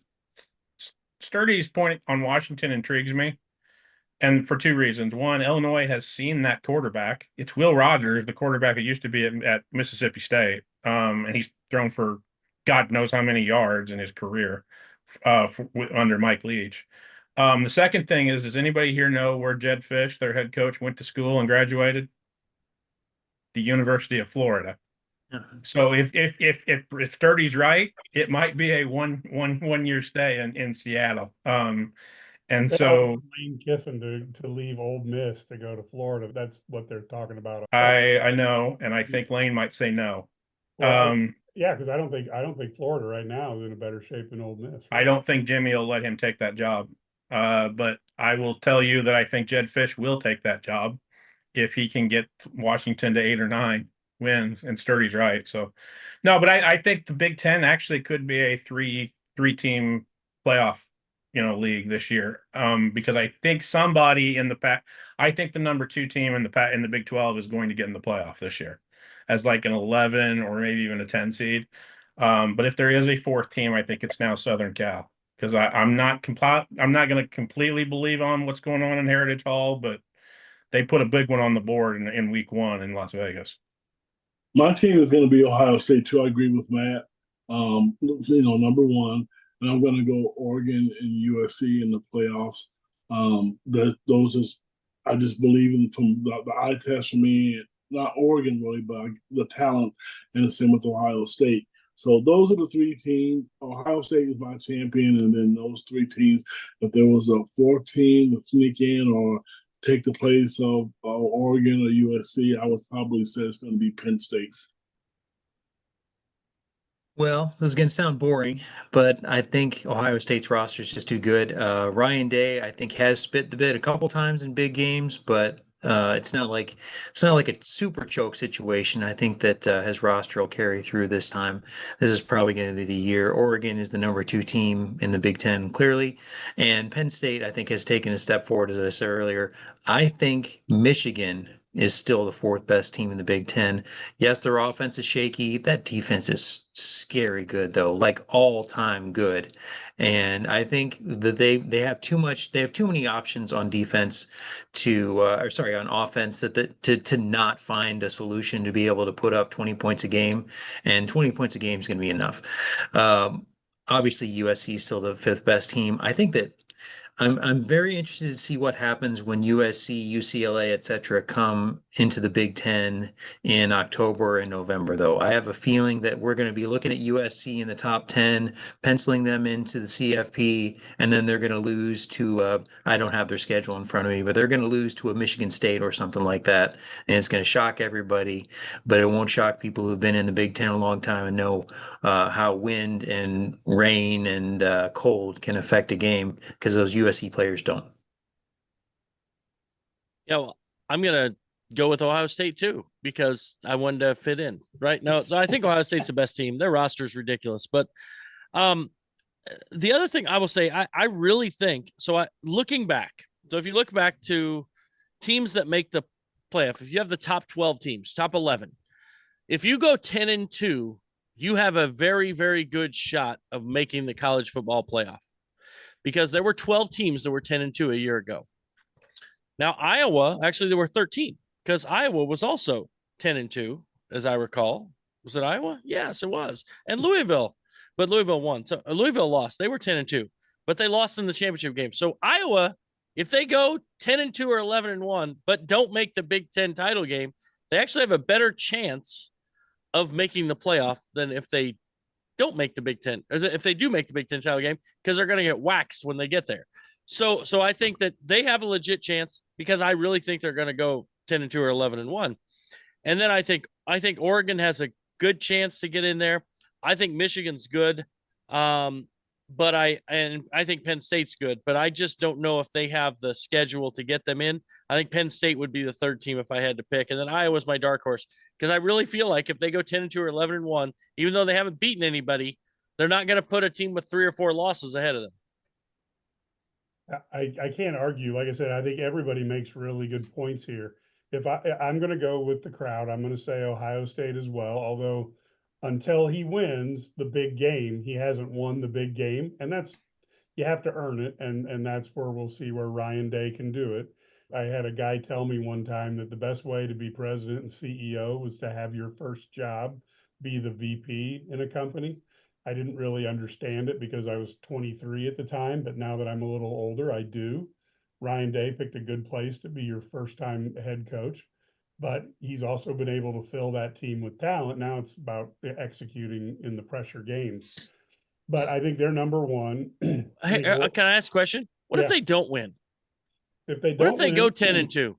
Sturdy's point on Washington intrigues me, and for two reasons. One, Illinois has seen that quarterback. It's Will Rogers, the quarterback that used to be at Mississippi State, and he's thrown for God knows how many yards in his career under Mike Leach. The second thing is, does anybody here know where Jed Fish, their head coach, went to school and graduated? The University of Florida. So if Sturdy's right, it might be a one year stay in Seattle. And They so offered Lane Kiffin to leave Ole Miss to go to Florida. That's what they're talking about. I know, and I think Lane might say no. Well, yeah, because I don't think Florida right now is in a better shape than Ole Miss. I don't think Jimmy will let him take that job. But I will tell you that I think Jed Fish will take that job if he can get Washington to 8 or 9 wins, and Sturdy's right. So no, but I think the Big Ten actually could be a three team playoff, league this year. Because I think somebody in the I think the number 2 team in the Big 12 is going to get in the playoff this year as like an 11 or maybe even a 10 seed. But if there is a 4th team, I think it's now Southern Cal, because I'm not going to completely believe on what's going on in Heritage Hall, but they put a big one on the board in week 1 in Las Vegas. My team is going to be Ohio State too. I agree with Matt. Number 1, and I'm going to go Oregon and USC in the playoffs. I just believe in from the eye test for me. Not Oregon really, but the talent, and the same with Ohio State. So those are the 3 teams. Ohio State is my champion, and then those 3 teams. If there was a 4th team to sneak in or take the place of Oregon or USC, I would probably say it's going to be Penn State. Well, this is going to sound boring, but I think Ohio State's roster is just too good. Ryan Day, I think, has spit the bit a couple times in big games, but it's not like a super choke situation. I think that his roster will carry through this time. This is probably going to be the year. Oregon is the number 2 team in the Big Ten, clearly, and Penn State, I think, has taken a step forward, as I said earlier. I think Michigan is still the 4th best team in the Big Ten. Yes, their offense is shaky. That defense is scary good, though, like all-time good. And I think that they have too many options on defense on offense to not find a solution to be able to put up 20 points a game, and 20 points a game is going to be enough. Obviously, USC is still the 5th best team. I think that I'm very interested to see what happens when USC, UCLA, etc. come into the Big Ten in October and November, though. I have a feeling that we're going to be looking at USC in the top 10, penciling them into the CFP, and then they're going to lose to, I don't have their schedule in front of me, but they're going to lose to a Michigan State or something like that. And it's going to shock everybody, but it won't shock people who've been in the Big Ten a long time and know how wind and rain and cold can affect a game, because those USC players don't. Yeah, well, I'm gonna go with Ohio State too, because I wanted to fit in. Right? No, so I think Ohio State's the best team. Their roster is ridiculous, but the other thing I will say, I really think so. Looking back, so if you look back to teams that make the playoff, if you have the top 12 teams, top 11, if you go 10-2, you have a very, very good shot of making the college football playoff, because there were 12 teams that were 10-2 a year ago. Now, Iowa, actually, there were 13, because Iowa was also 10-2, as I recall. Was it Iowa? Yes, it was. And Louisville, but Louisville won. So Louisville lost. They were 10-2, but they lost in the championship game. So Iowa, if they go 10-2 or 11-1, but don't make the Big Ten title game, they actually have a better chance of making the playoff than if they don't make the Big Ten, or if they do make the Big Ten title game, because they're going to get waxed when they get there. So I think that they have a legit chance, because I really think they're going to go 10-2 or 11-1. And then I think Oregon has a good chance to get in there. I think Michigan's good. But I think Penn State's good, but I just don't know if they have the schedule to get them in. I think Penn State would be the 3rd team if I had to pick. And then Iowa's my dark horse, because I really feel like if they go 10-2 or 11-1, even though they haven't beaten anybody, they're not going to put a team with 3 or 4 losses ahead of them. I can't argue. Like I said, I think everybody makes really good points here. If I'm going to go with the crowd, I'm going to say Ohio State as well. Although until he wins the big game, he hasn't won the big game, and that's you have to earn it, and that's where we'll see where Ryan Day can do it. I had a guy tell me one time that the best way to be president and CEO was to have your first job be the VP in a company. I didn't really understand it because I was 23 at the time, but now that I'm a little older, I do. Ryan Day picked a good place to be your first time head coach, but he's also been able to fill that team with talent. Now it's about executing in the pressure games. But I think they're number one. Hey, can I ask a question? What if Yeah. they don't win? If they What if don't they go win, 10-2?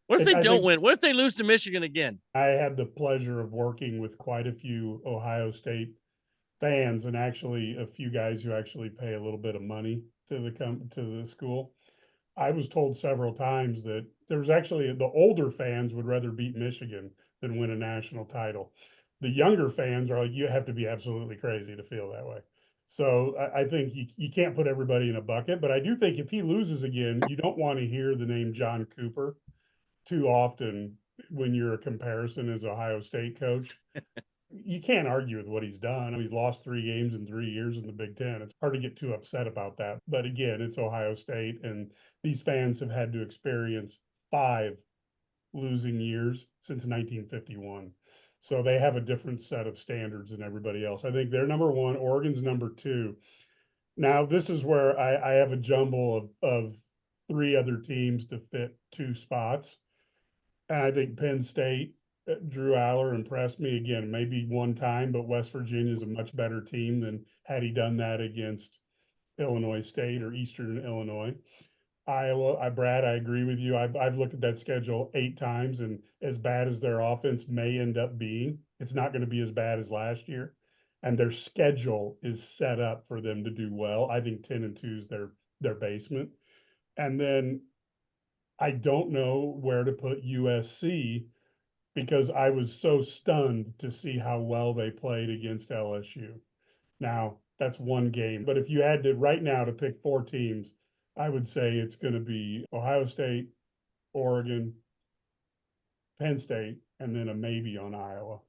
What if they I don't think win? What if they lose to Michigan again? I had the pleasure of working with quite a few Ohio State fans and actually a few guys who actually pay a little bit of money to the school. I was told several times that there was actually the older fans would rather beat Michigan than win a national title. The younger fans are like, you have to be absolutely crazy to feel that way. So I think you can't put everybody in a bucket, but I do think if he loses again, you don't want to hear the name John Cooper too often when you're a comparison as Ohio State coach. You can't argue with what he's done. He's lost 3 games in 3 years in the Big Ten. It's hard to get too upset about that. But again, it's Ohio State, and these fans have had to experience 5 losing years since 1951. So they have a different set of standards than everybody else. I think they're number one. Oregon's number two. Now, this is where I have a jumble of 3 other teams to fit 2 spots. And I think Penn State, Drew Aller impressed me again, maybe one time, but West Virginia is a much better team than had he done that against Illinois State or Eastern Illinois. Iowa, Brad, I agree with you. I've looked at that schedule 8 times, and as bad as their offense may end up being, it's not going to be as bad as last year. And their schedule is set up for them to do well. I think 10-2 is their basement. And then I don't know where to put USC because I was so stunned to see how well they played against LSU. Now, that's one game, but if you had to right now to pick 4 teams, I would say it's going to be Ohio State, Oregon, Penn State, and then a maybe on Iowa.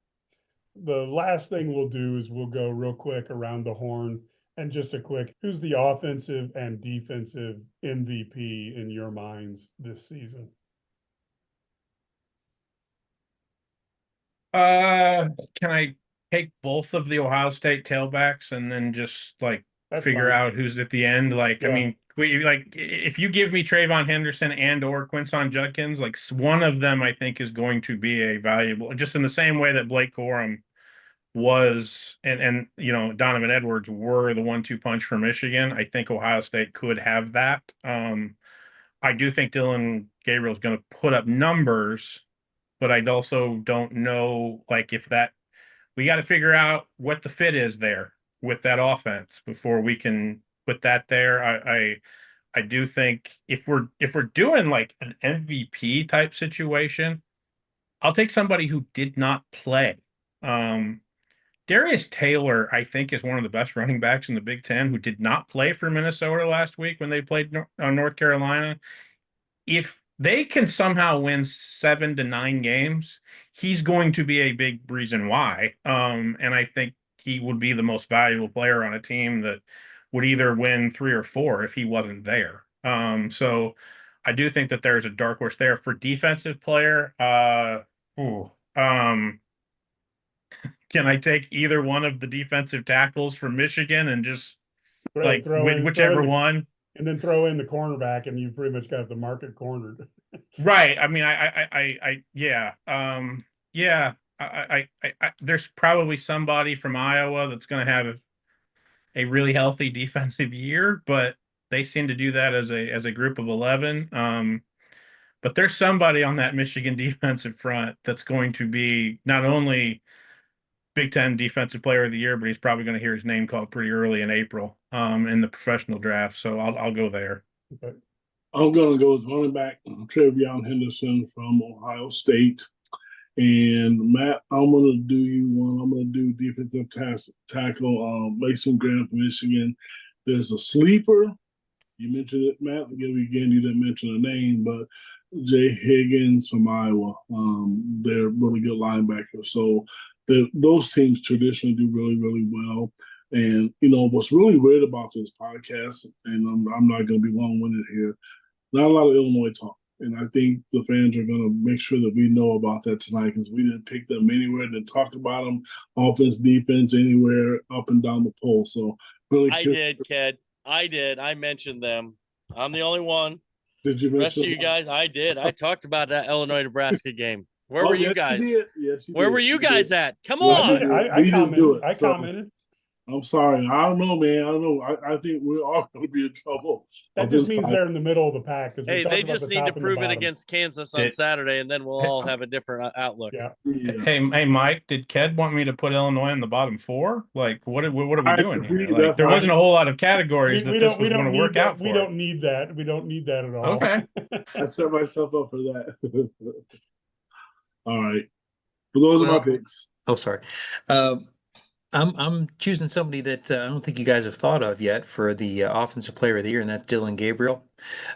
The last thing we'll do is we'll go real quick around the horn and just a quick, who's the offensive and defensive MVP in your minds this season? Can I take both of the Ohio State tailbacks and then just like That's figure fine. out who's at the end? Like, I Yeah. mean, if you give me Trayvon Henderson and or Quinson Judkins, like one of them, I think is going to be a valuable, just in the same way that Blake Corum was, and Donovan Edwards were the 1-2 punch for Michigan. I think Ohio State could have that. I do think Dylan Gabriel is going to put up numbers, but I also don't know, like, if that we got to figure out what the fit is there with that offense before we can put that there. I do think if we're doing like an MVP type situation, I'll take somebody who did not play. Darius Taylor, I think, is one of the best running backs in the Big Ten who did not play for Minnesota last week when they played North Carolina. If they can somehow win 7 to 9 games, he's going to be a big reason why. And I think he would be the most valuable player on a team that would either win 3 or 4 if he wasn't there. So I do think that there's a dark horse there for defensive player. Can I take either one of the defensive tackles from Michigan and just like whichever one? And then throw in the cornerback, and you pretty much got the market cornered. Right. I mean, there's probably somebody from Iowa that's going to have a really healthy defensive year, but they seem to do that as a group of 11. But there's somebody on that Michigan defensive front that's going to be not only Big Ten Defensive Player of the Year, but he's probably going to hear his name called pretty early in April in the professional draft. So I'll go there. Okay. I'm going to go with running back Trayvon Henderson from Ohio State. And Matt, I'm going to do you one. I'm going to do defensive tackle Mason Graham from Michigan. There's a sleeper. You mentioned it, Matt. Again, you didn't mention a name, but Jay Higgins from Iowa. They're really good linebackers. So those teams traditionally do really, really well. And what's really weird about this podcast, and I'm not going to be long-winded here. Not a lot of Illinois talk, and I think the fans are going to make sure that we know about that tonight because we didn't pick them anywhere, didn't talk about them, offense, defense, anywhere up and down the pole. So really, I did, Ked. I did. I mentioned them. I'm the only one. Did you The rest of mention you guys, I did. I talked about that Illinois-Nebraska game. Where were you yes, guys? Yes, Where were you guys did. at? Come Yes, on. we didn't do it. I So, commented. I'm sorry. I don't know, man. I don't know. I think we're all going to be in trouble. That just means they're in the middle of the pack. Hey, they just need to prove it against Kansas on Did- Saturday, and then we'll all have a different outlook. Yeah. Yeah. Hey, Mike, did Ked want me to put Illinois in the bottom 4? Like, what are we I doing agree, here? Like, that's there why- wasn't a whole lot of categories that We this don't was going to need work that. out for. We don't need that. We don't need that at all. Okay. I set myself up for that. All right. But those are my picks. Oh, sorry. I'm choosing somebody that I don't think you guys have thought of yet for the Offensive Player of the Year, and that's Dylan Gabriel.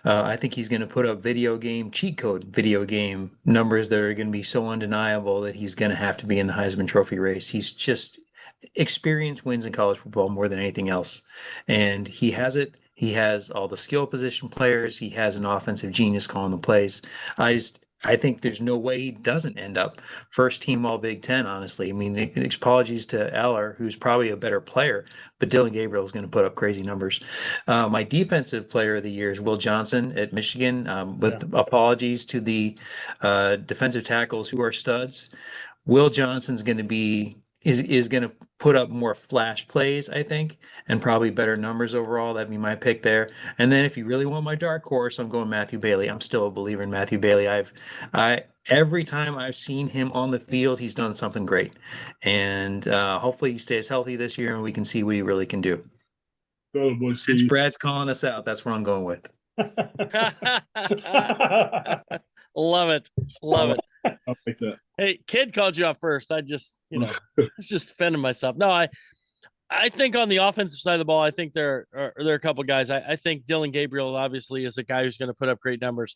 I think he's going to put up cheat code video game numbers that are going to be so undeniable that he's going to have to be in the Heisman Trophy race. He's just experience wins in college football more than anything else, and he has it. He has all the skill position players. He has an offensive genius calling the plays. I think there's no way he doesn't end up first team all Big Ten, honestly. I mean, apologies to Eller, who's probably a better player, but Dylan Gabriel is going to put up crazy numbers. My defensive player of the year is Will Johnson at Michigan, with apologies to the defensive tackles who are studs. Will Johnson's going to be is going to put up more flash plays, I think, and probably better numbers overall. That'd be my pick there. And then if you really want my dark horse, I'm going Matthew Bailey. I'm still a believer in Matthew Bailey. Every time I've seen him on the field, he's done something great. And hopefully he stays healthy this year and we can see what he really can do. Oh, boy, Since Brad's calling us out, that's what I'm going with. Love it. Love it. I'll take that. Hey, Kid called you out first. I just, was just defending myself. No, I think on the offensive side of the ball, I think there are a couple guys. I think Dylan Gabriel obviously is a guy who's going to put up great numbers.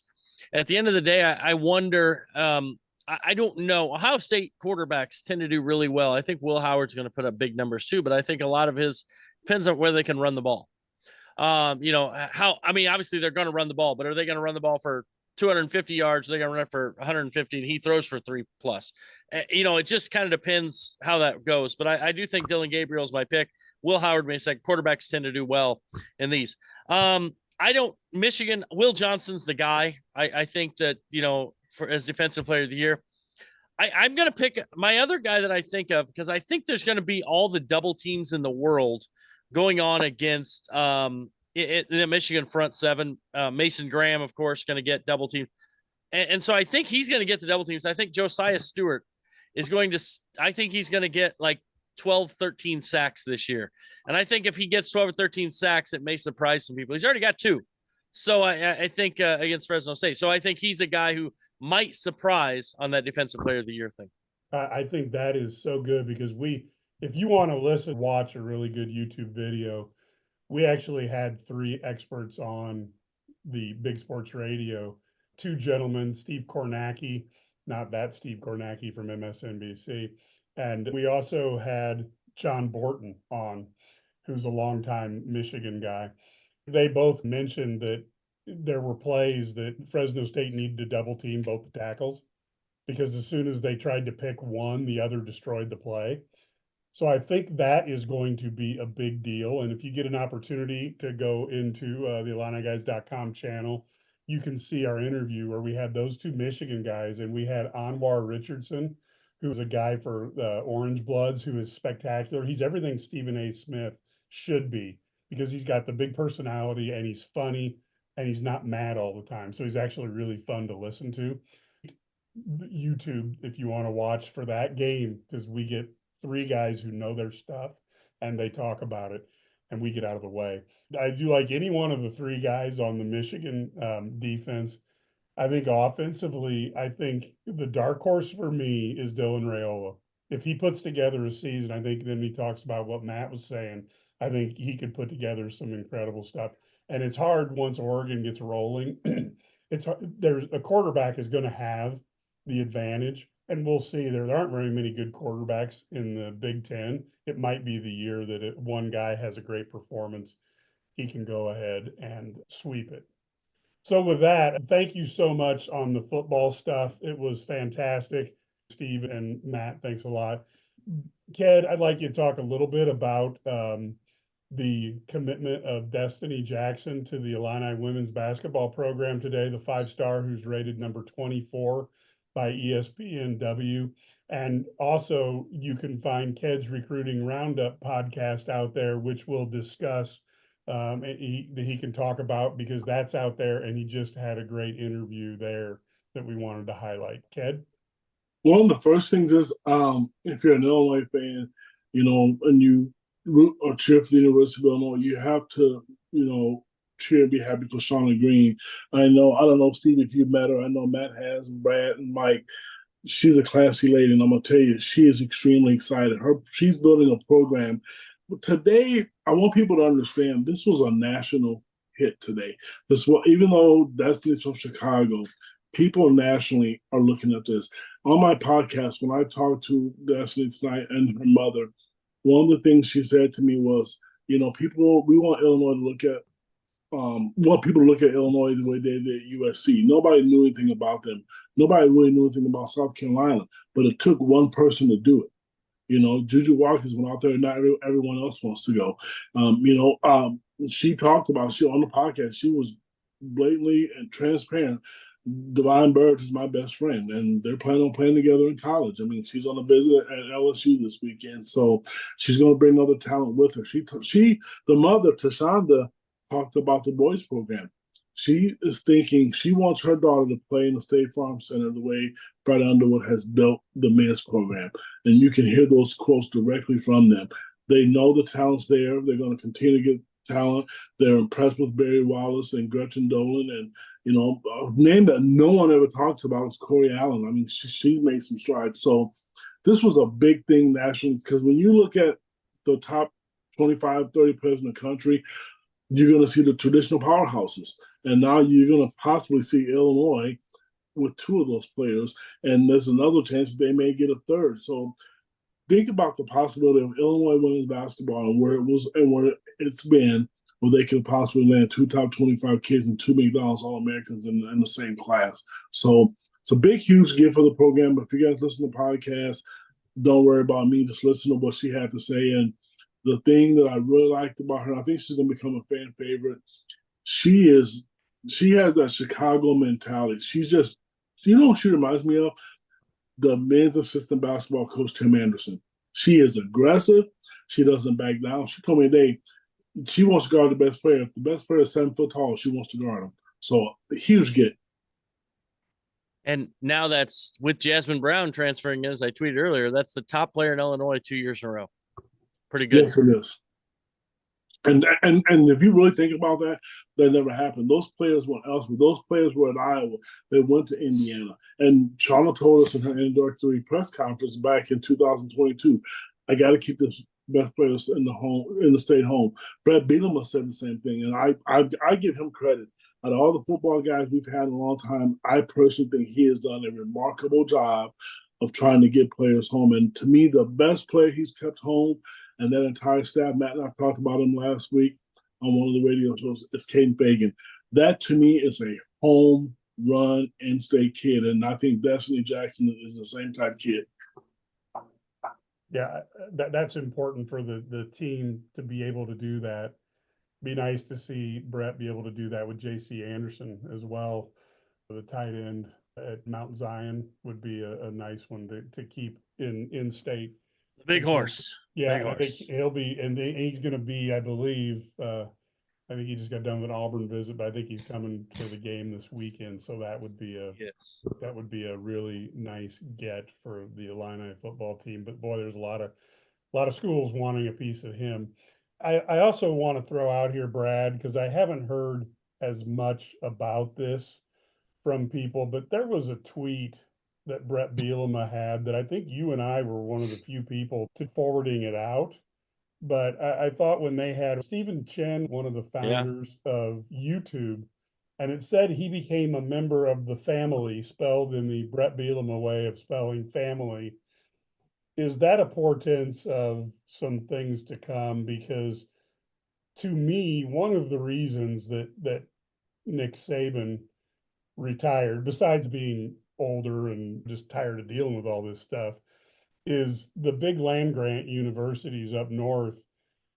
At the end of the day, I wonder. I don't know. Ohio State quarterbacks tend to do really well. I think Will Howard's going to put up big numbers too, but I think a lot of his depends on whether they can run the ball. Obviously they're going to run the ball, but are they going to run the ball for 250 yards? They're going to run it for 150 and he throws for 3+. It just kind of depends how that goes. But I do think Dylan Gabriel is my pick. Will Howard may say quarterbacks tend to do well in these. Michigan, Will Johnson's the guy. I think that, as defensive player of the year, I'm going to pick my other guy that I think of because I think there's going to be all the double teams in the world going on against the Michigan front seven. Mason Graham, of course, going to get double teamed. And so I think he's going to get the double teams. I think Josiah Stewart is I think he's going to get like 12, 13 sacks this year. And I think if he gets 12 or 13 sacks, it may surprise some people. He's already got 2. So I think against Fresno State. So I think he's a guy who might surprise on that defensive player of the year thing. I think that is so good because if you want to watch a really good YouTube video, we actually had 3 experts on the Big Sports Radio, 2 gentlemen, Steve Kornacki, not that Steve Kornacki from MSNBC. And we also had John Borton on, who's a longtime Michigan guy. They both mentioned that there were plays that Fresno State needed to double team both the tackles because as soon as they tried to pick one, the other destroyed the play. So I think that is going to be a big deal. And if you get an opportunity to go into the IlliniGuys.com channel, you can see our interview where we had those 2 Michigan guys and we had Anwar Richardson, who's a guy for the Orange Bloods, who is spectacular. He's everything Stephen A. Smith should be because he's got the big personality and he's funny and he's not mad all the time. So he's actually really fun to listen to. YouTube, if you want to watch for that game, because we get 3 guys who know their stuff and they talk about it and we get out of the way. I do like any one of the 3 guys on the Michigan defense. I think offensively, I think the dark horse for me is Dylan Raiola. If he puts together a season, I think then he talks about what Matt was saying. I think he could put together some incredible stuff. And it's hard once Oregon gets rolling. There's a quarterback is going to have the advantage. And we'll see. There aren't very many good quarterbacks in the Big Ten. It might be the year that one guy has a great performance. He can go ahead and sweep it. So with that, thank you so much on the football stuff. It was fantastic. Steve and Matt, thanks a lot. Ked, I'd like you to talk a little bit about the commitment of Destiny Jackson to the Illini women's basketball program today, the 5-star who's rated number 24 by ESPNW. And also, you can find Ked's Recruiting Roundup podcast out there, which will discuss he can talk about, because that's out there, and he just had a great interview there that we wanted to highlight. Ked? One of the first things is, if you're an Illinois fan, and you root or cheer for the University of Illinois, you have to, cheer and be happy for Shauna Green. I don't know, Steve, if you've met her. I know Matt has, and Brad and Mike. She's a classy lady, and I'm gonna tell you, she is extremely excited. She's building a program. Today, I want people to understand this was a national hit today. Even though Destiny's from Chicago, people nationally are looking at this. On my podcast, when I talked to Destiny tonight and her mother, one of the things she said to me was, we want Illinois to look at people to look at Illinois the way they did at USC. Nobody knew anything about them. Nobody really knew anything about South Carolina, but it took one person to do it. Juju Watkins went out there, and not everyone else wants to go. She talked about, on the podcast, she was blatantly and transparent. Divine Bird is my best friend, and they're planning on playing together in college. I mean, she's on a visit at LSU this weekend, so she's going to bring other talent with her. The mother, Tashonda, talked about the boys program. She is thinking she wants her daughter to play in the State Farm Center the way Brad Underwood has built the men's program. And you can hear those quotes directly from them. They know the talent's there. They're going to continue to get talent. They're impressed with Barry Wallace and Gretchen Dolan. And, a name that no one ever talks about is Corey Allen. I mean, she's made some strides. So this was a big thing nationally, because when you look at the top 25, 30 players in the country, you're going to see the traditional powerhouses. And now you're going to possibly see Illinois with 2 of those players. And there's another chance that they may get a third. So think about the possibility of Illinois women's basketball and where it's been, where they could possibly land 2 top 25 kids and 2 McDonald's All-Americans in the same class. So it's a big, huge gift for the program. But if you guys listen to the podcast, don't worry about me. Just listen to what she had to say. And the thing that I really liked about her, I think she's going to become a fan favorite. She has that Chicago mentality. She's just, what she reminds me of? The men's assistant basketball coach, Tim Anderson. She is aggressive. She doesn't back down. She told me today she wants to guard the best player. If the best player is 7 foot tall, she wants to guard him. So a huge get. And now that's with Jasmine Brown transferring, as I tweeted earlier, that's the top player in Illinois 2 years in a row. Pretty good. Yes, it is. And if you really think about that, that never happened. Those players went elsewhere. Those players were at Iowa. They went to Indiana. And Shauna told us in her introductory press conference back in 2022, I got to keep the best players in the state home. Brett Bielema said the same thing, and I give him credit. Out of all the football guys we've had in a long time, I personally think he has done a remarkable job of trying to get players home. And to me, the best player he's kept home, and that entire staff, Matt and I talked about him last week on one of the radio shows, is Caden Fagan. That, to me, is a home run in-state kid, and I think Destiny Jackson is the same type kid. Yeah, that's important for the team to be able to do that. Be nice to see Brett be able to do that with J.C. Anderson as well. The tight end at Mount Zion would be a nice one to keep in state. The big horse. Yeah, big I think horse. he'll be, and he's going to be, I believe, I think he just got done with an Auburn visit, but I think he's coming for the game this weekend. So that would be a really nice get for the Illini football team. But boy, there's a lot of schools wanting a piece of him. I also want to throw out here, Brad, because I haven't heard as much about this from people, but there was a tweet that Brett Bielema had that I think you and I were one of the few people to forwarding it out. But I thought when they had Stephen Chen, one of the founders of YouTube, And it said he became a member of the family, spelled in the Brett Bielema way of spelling family. Is that a portent of some things to come? Because to me, one of the reasons that Nick Saban retired, besides being older and just tired of dealing with all this stuff, is the big land grant universities up north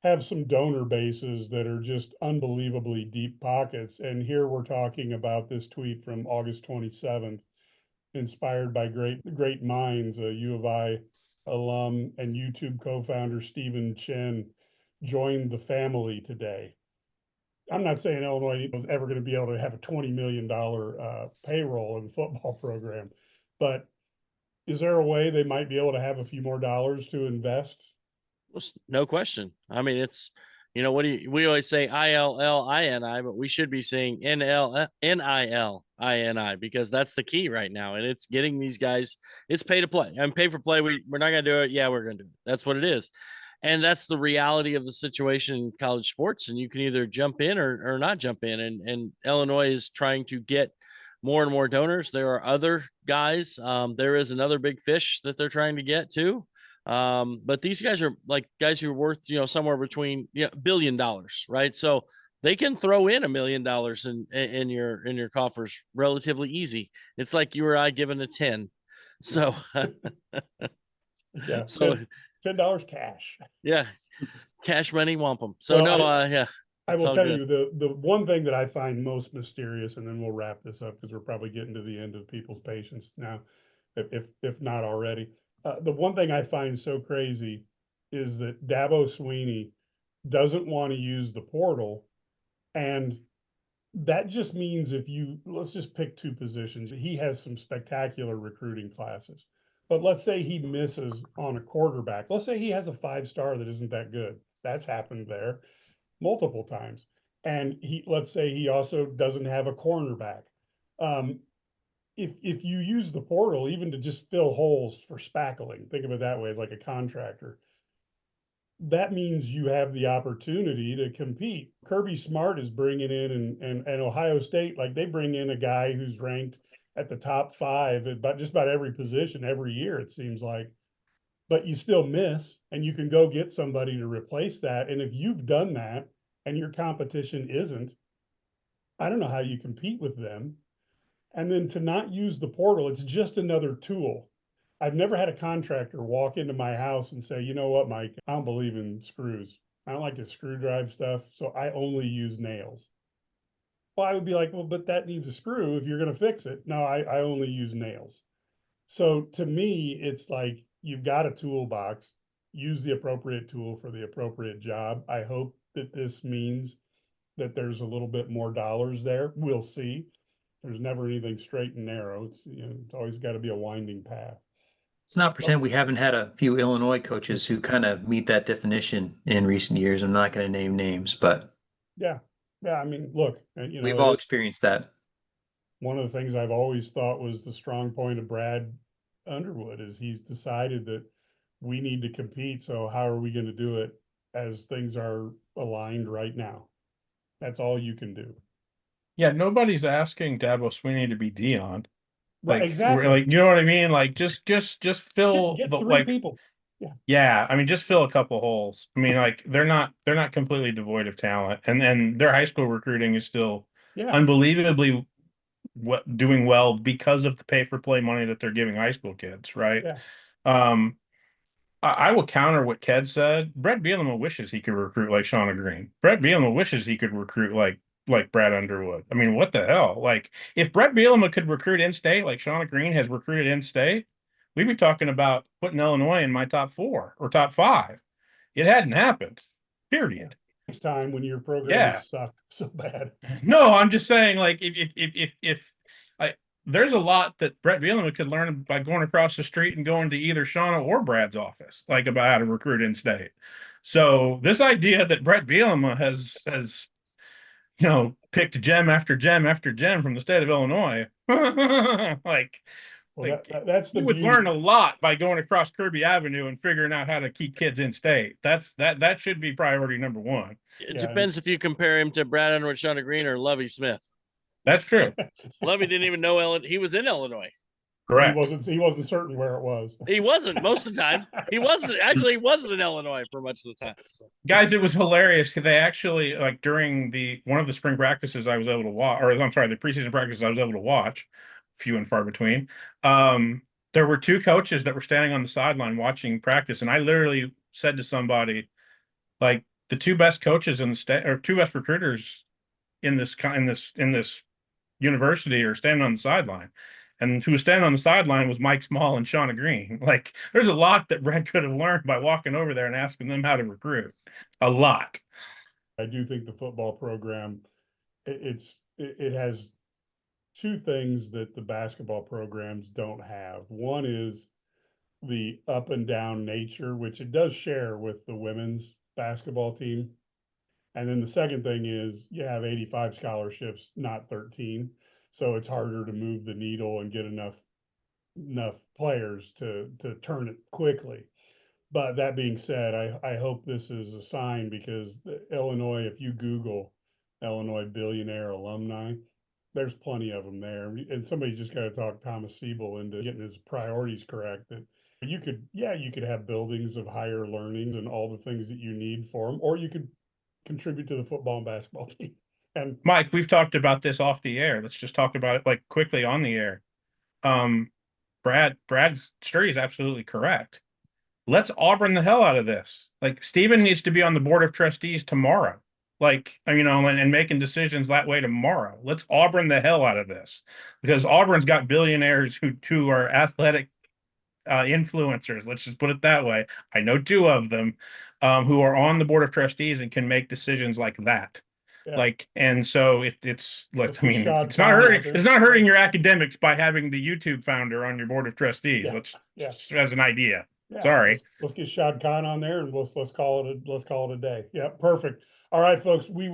have some donor bases that are just unbelievably deep pockets. And here we're talking about this tweet from August 27th, inspired by great minds, a U of I alum and YouTube co-founder Stephen Chen joined the family today. I'm not saying Illinois was ever going to be able to have a $20 million payroll in the football program, but is there a way they might be able to have a few more dollars to invest? No question. I mean, it's, we always say ILLINI, but we should be saying NILINI because that's the key right now. And it's getting these guys, it's pay to play and pay for play. We're not going to do it. Yeah, we're going to do it. That's what it is. And that's the reality of the situation in college sports. And you can either jump in or not jump in. And Illinois is trying to get more and more donors. There are other guys. There is another big fish that they're trying to get too. But these guys are like guys who are worth, somewhere between $1 billion, right? So they can throw in $1 million in your coffers relatively easy. It's like you or I given a 10. So Yeah. so $10 cash. Yeah, cash money wampum. So well, yeah. I will tell good. you the one thing that I find most mysterious, and then we'll wrap this up because we're probably getting to the end of people's patience now, if not already. The one thing I find so crazy is that Dabo Swinney doesn't want to use the portal, and that just means let's just pick two positions. He has some spectacular recruiting classes, but let's say he misses on a quarterback. Let's say he has a 5-star that isn't that good. That's happened there multiple times. And let's say he also doesn't have a cornerback. If you use the portal, even to just fill holes for spackling, think of it that way, as like a contractor, that means you have the opportunity to compete. Kirby Smart is bringing in, and Ohio State, like they bring in a guy who's ranked at the top 5 at just about every position every year, it seems like. But you still miss, and you can go get somebody to replace that. And if you've done that and your competition isn't, I don't know how you compete with them. And then to not use the portal, it's just another tool. I've never had a contractor walk into my house and say, you know what, Mike, I don't believe in screws. I don't like to screw drive stuff, so I only use nails. Well, I would be like, well, but that needs a screw if you're going to fix it. No, I only use nails. So to me, it's like you've got a toolbox, use the appropriate tool for the appropriate job. I hope that this means that there's a little bit more dollars there. We'll see. There's never anything straight and narrow. It's always got to be a winding path. Let's not pretend we haven't had a few Illinois coaches who kind of meet that definition in recent years. I'm not going to name names, but yeah. I mean, look, we've all experienced that. One of the things I've always thought was the strong point of Brad Underwood is he's decided that we need to compete. So how are we going to do it as things are aligned right now? That's all you can do. Yeah, nobody's asking Dabo Swinney to be Dion. Right, Like, exactly. like, you know what I mean? Like, just fill get the 3 people. Yeah, I mean, just fill a couple holes. I mean, like they're not completely devoid of talent, and their high school recruiting is still unbelievably doing well because of the pay for play money that they're giving high school kids, right? Yeah. I will counter what Ked said. Brett Bielema wishes he could recruit like Shauna Green. Brett Bielema wishes he could recruit like Brad Underwood. I mean, what the hell? Like, if Brett Bielema could recruit in-state like Shauna Green has recruited in-state, we'd be talking about putting Illinois in my top 4 or top 5. It hadn't happened, period. Next time when your programs suck so bad. No, I'm just saying, like, if there's a lot that Brett Bielema could learn by going across the street and going to either Shauna or Brad's office, like about how to recruit in-state. So this idea that Brett Bielema has picked gem after gem after gem from the state of Illinois, that's the you would learn a lot by going across Kirby Avenue and figuring out how to keep kids in state. That should be priority number 1. It depends if you compare him to Brad Underwood, Shauna Green, or Lovie Smith. That's true. Lovey didn't even know he was in Illinois. Correct. He wasn't certain where it was. He wasn't most of the time. He wasn't in Illinois for much of the time. So. Guys, it was hilarious. They actually, like, during one of the spring practices I was able to watch, or I'm sorry, the preseason practices I was able to watch, few and far between. There were two coaches that were standing on the sideline watching practice, and I literally said to somebody, like, the two best coaches in the state, or two best recruiters in this university are standing on the sideline. And who was standing on the sideline was Mike Small and Shauna Green. Like, there's a lot that Brett could have learned by walking over there and asking them how to recruit. A lot. I do think the football program, it has two things that the basketball programs don't have. One is the up and down nature, which it does share with the women's basketball team. And then the second thing is you have 85 scholarships, not 13. So it's harder to move the needle and get enough players to turn it quickly. But that being said, I hope this is a sign, because Illinois, if you Google Illinois billionaire alumni, there's plenty of them there. And somebody's just got to talk Thomas Siebel into getting his priorities correct. That you could have buildings of higher learning and all the things that you need for them, or you could contribute to the football and basketball team. And Mike, we've talked about this off the air. Let's just talk about it like quickly on the air. Brad Sturdy is absolutely correct. Let's Auburn the hell out of this. Like, Steven needs to be on the board of trustees tomorrow. Like, and making decisions that way tomorrow. Let's Auburn the hell out of this, because Auburn's got billionaires who are athletic influencers. Let's just put it that way. I know two of them who are on the board of trustees and can make decisions like that. yeah, Like, and so it's Let's I get mean, Shad it's not Khan out hurting. there. It's not hurting your academics by having the YouTube founder on your board of trustees. Yeah, Let's yeah. just as an idea. Yeah, Sorry. let's get Shad Khan on there, and let's call it a day. Yeah, perfect. All right, folks, we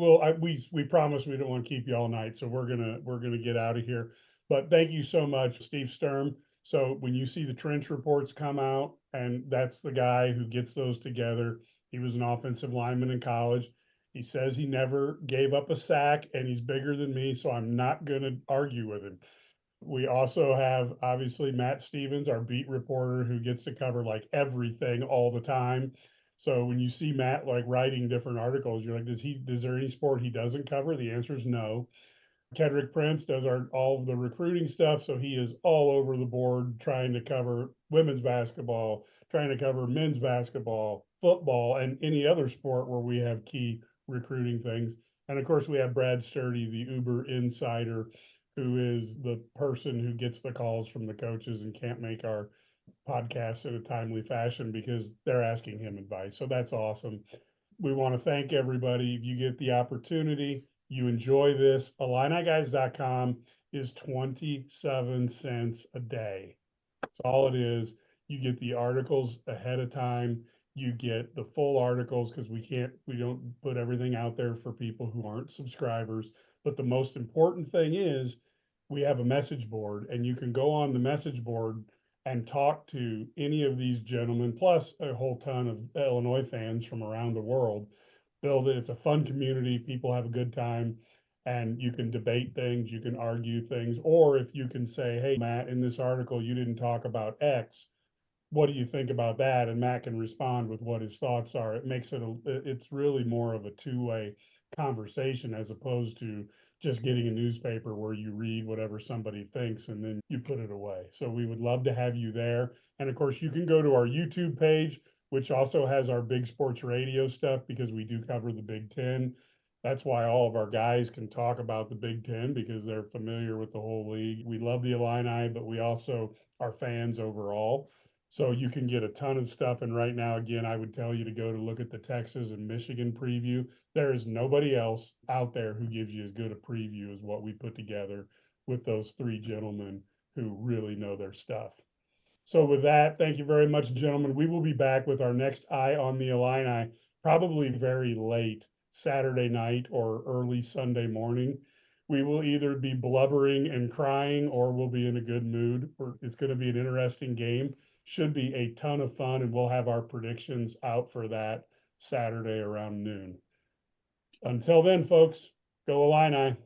promise we don't want to keep you all night, so we're gonna get out of here. But thank you so much, Steve Sturm. So when you see the trench reports come out, and that's the guy who gets those together. He was an offensive lineman in college. He says he never gave up a sack, and he's bigger than me, so I'm not gonna argue with him. We also have obviously Matt Stevens, our beat reporter, who gets to cover like everything all the time. So when you see Matt like writing different articles, you're like, is there any sport he doesn't cover? The answer is no. Kedric Prince does all of the recruiting stuff, so he is all over the board trying to cover women's basketball, trying to cover men's basketball, football, and any other sport where we have key recruiting things. And of course, we have Brad Sturdy, the Uber insider, who is the person who gets the calls from the coaches and can't make our podcast in a timely fashion because they're asking him advice. So that's awesome. We want to thank everybody. If you get the opportunity, you enjoy this, IlliniGuys.com is 27 cents a day. That's all it is. You get the articles ahead of time. You get the full articles, because we don't put everything out there for people who aren't subscribers. But the most important thing is we have a message board, and you can go on the message board and talk to any of these gentlemen, plus a whole ton of Illinois fans from around the world. Build it. It's a fun community. People have a good time, and you can debate things, you can argue things, or if you can say, hey, Matt, in this article, you didn't talk about X. What do you think about that? And Matt can respond with what his thoughts are. It makes it's really more of a two-way conversation, as opposed to just getting a newspaper where you read whatever somebody thinks and then you put it away. So we would love to have you there. And of course, you can go to our YouTube page, which also has our big sports radio stuff, because we do cover the Big Ten. That's why all of our guys can talk about the Big Ten, because they're familiar with the whole league. We love the Illini, but we also are fans overall. So you can get a ton of stuff. And right now, again, I would tell you to go to look at the Texas and Michigan preview. There is nobody else out there who gives you as good a preview as what we put together with those three gentlemen who really know their stuff. So with that, thank you very much, gentlemen. We will be back with our next Eye on the Illini, probably very late Saturday night or early Sunday morning. We will either be blubbering and crying, or we'll be in a good mood. It's going to be an interesting game. Should be a ton of fun, and we'll have our predictions out for that Saturday around noon. Until then, folks, go Illini.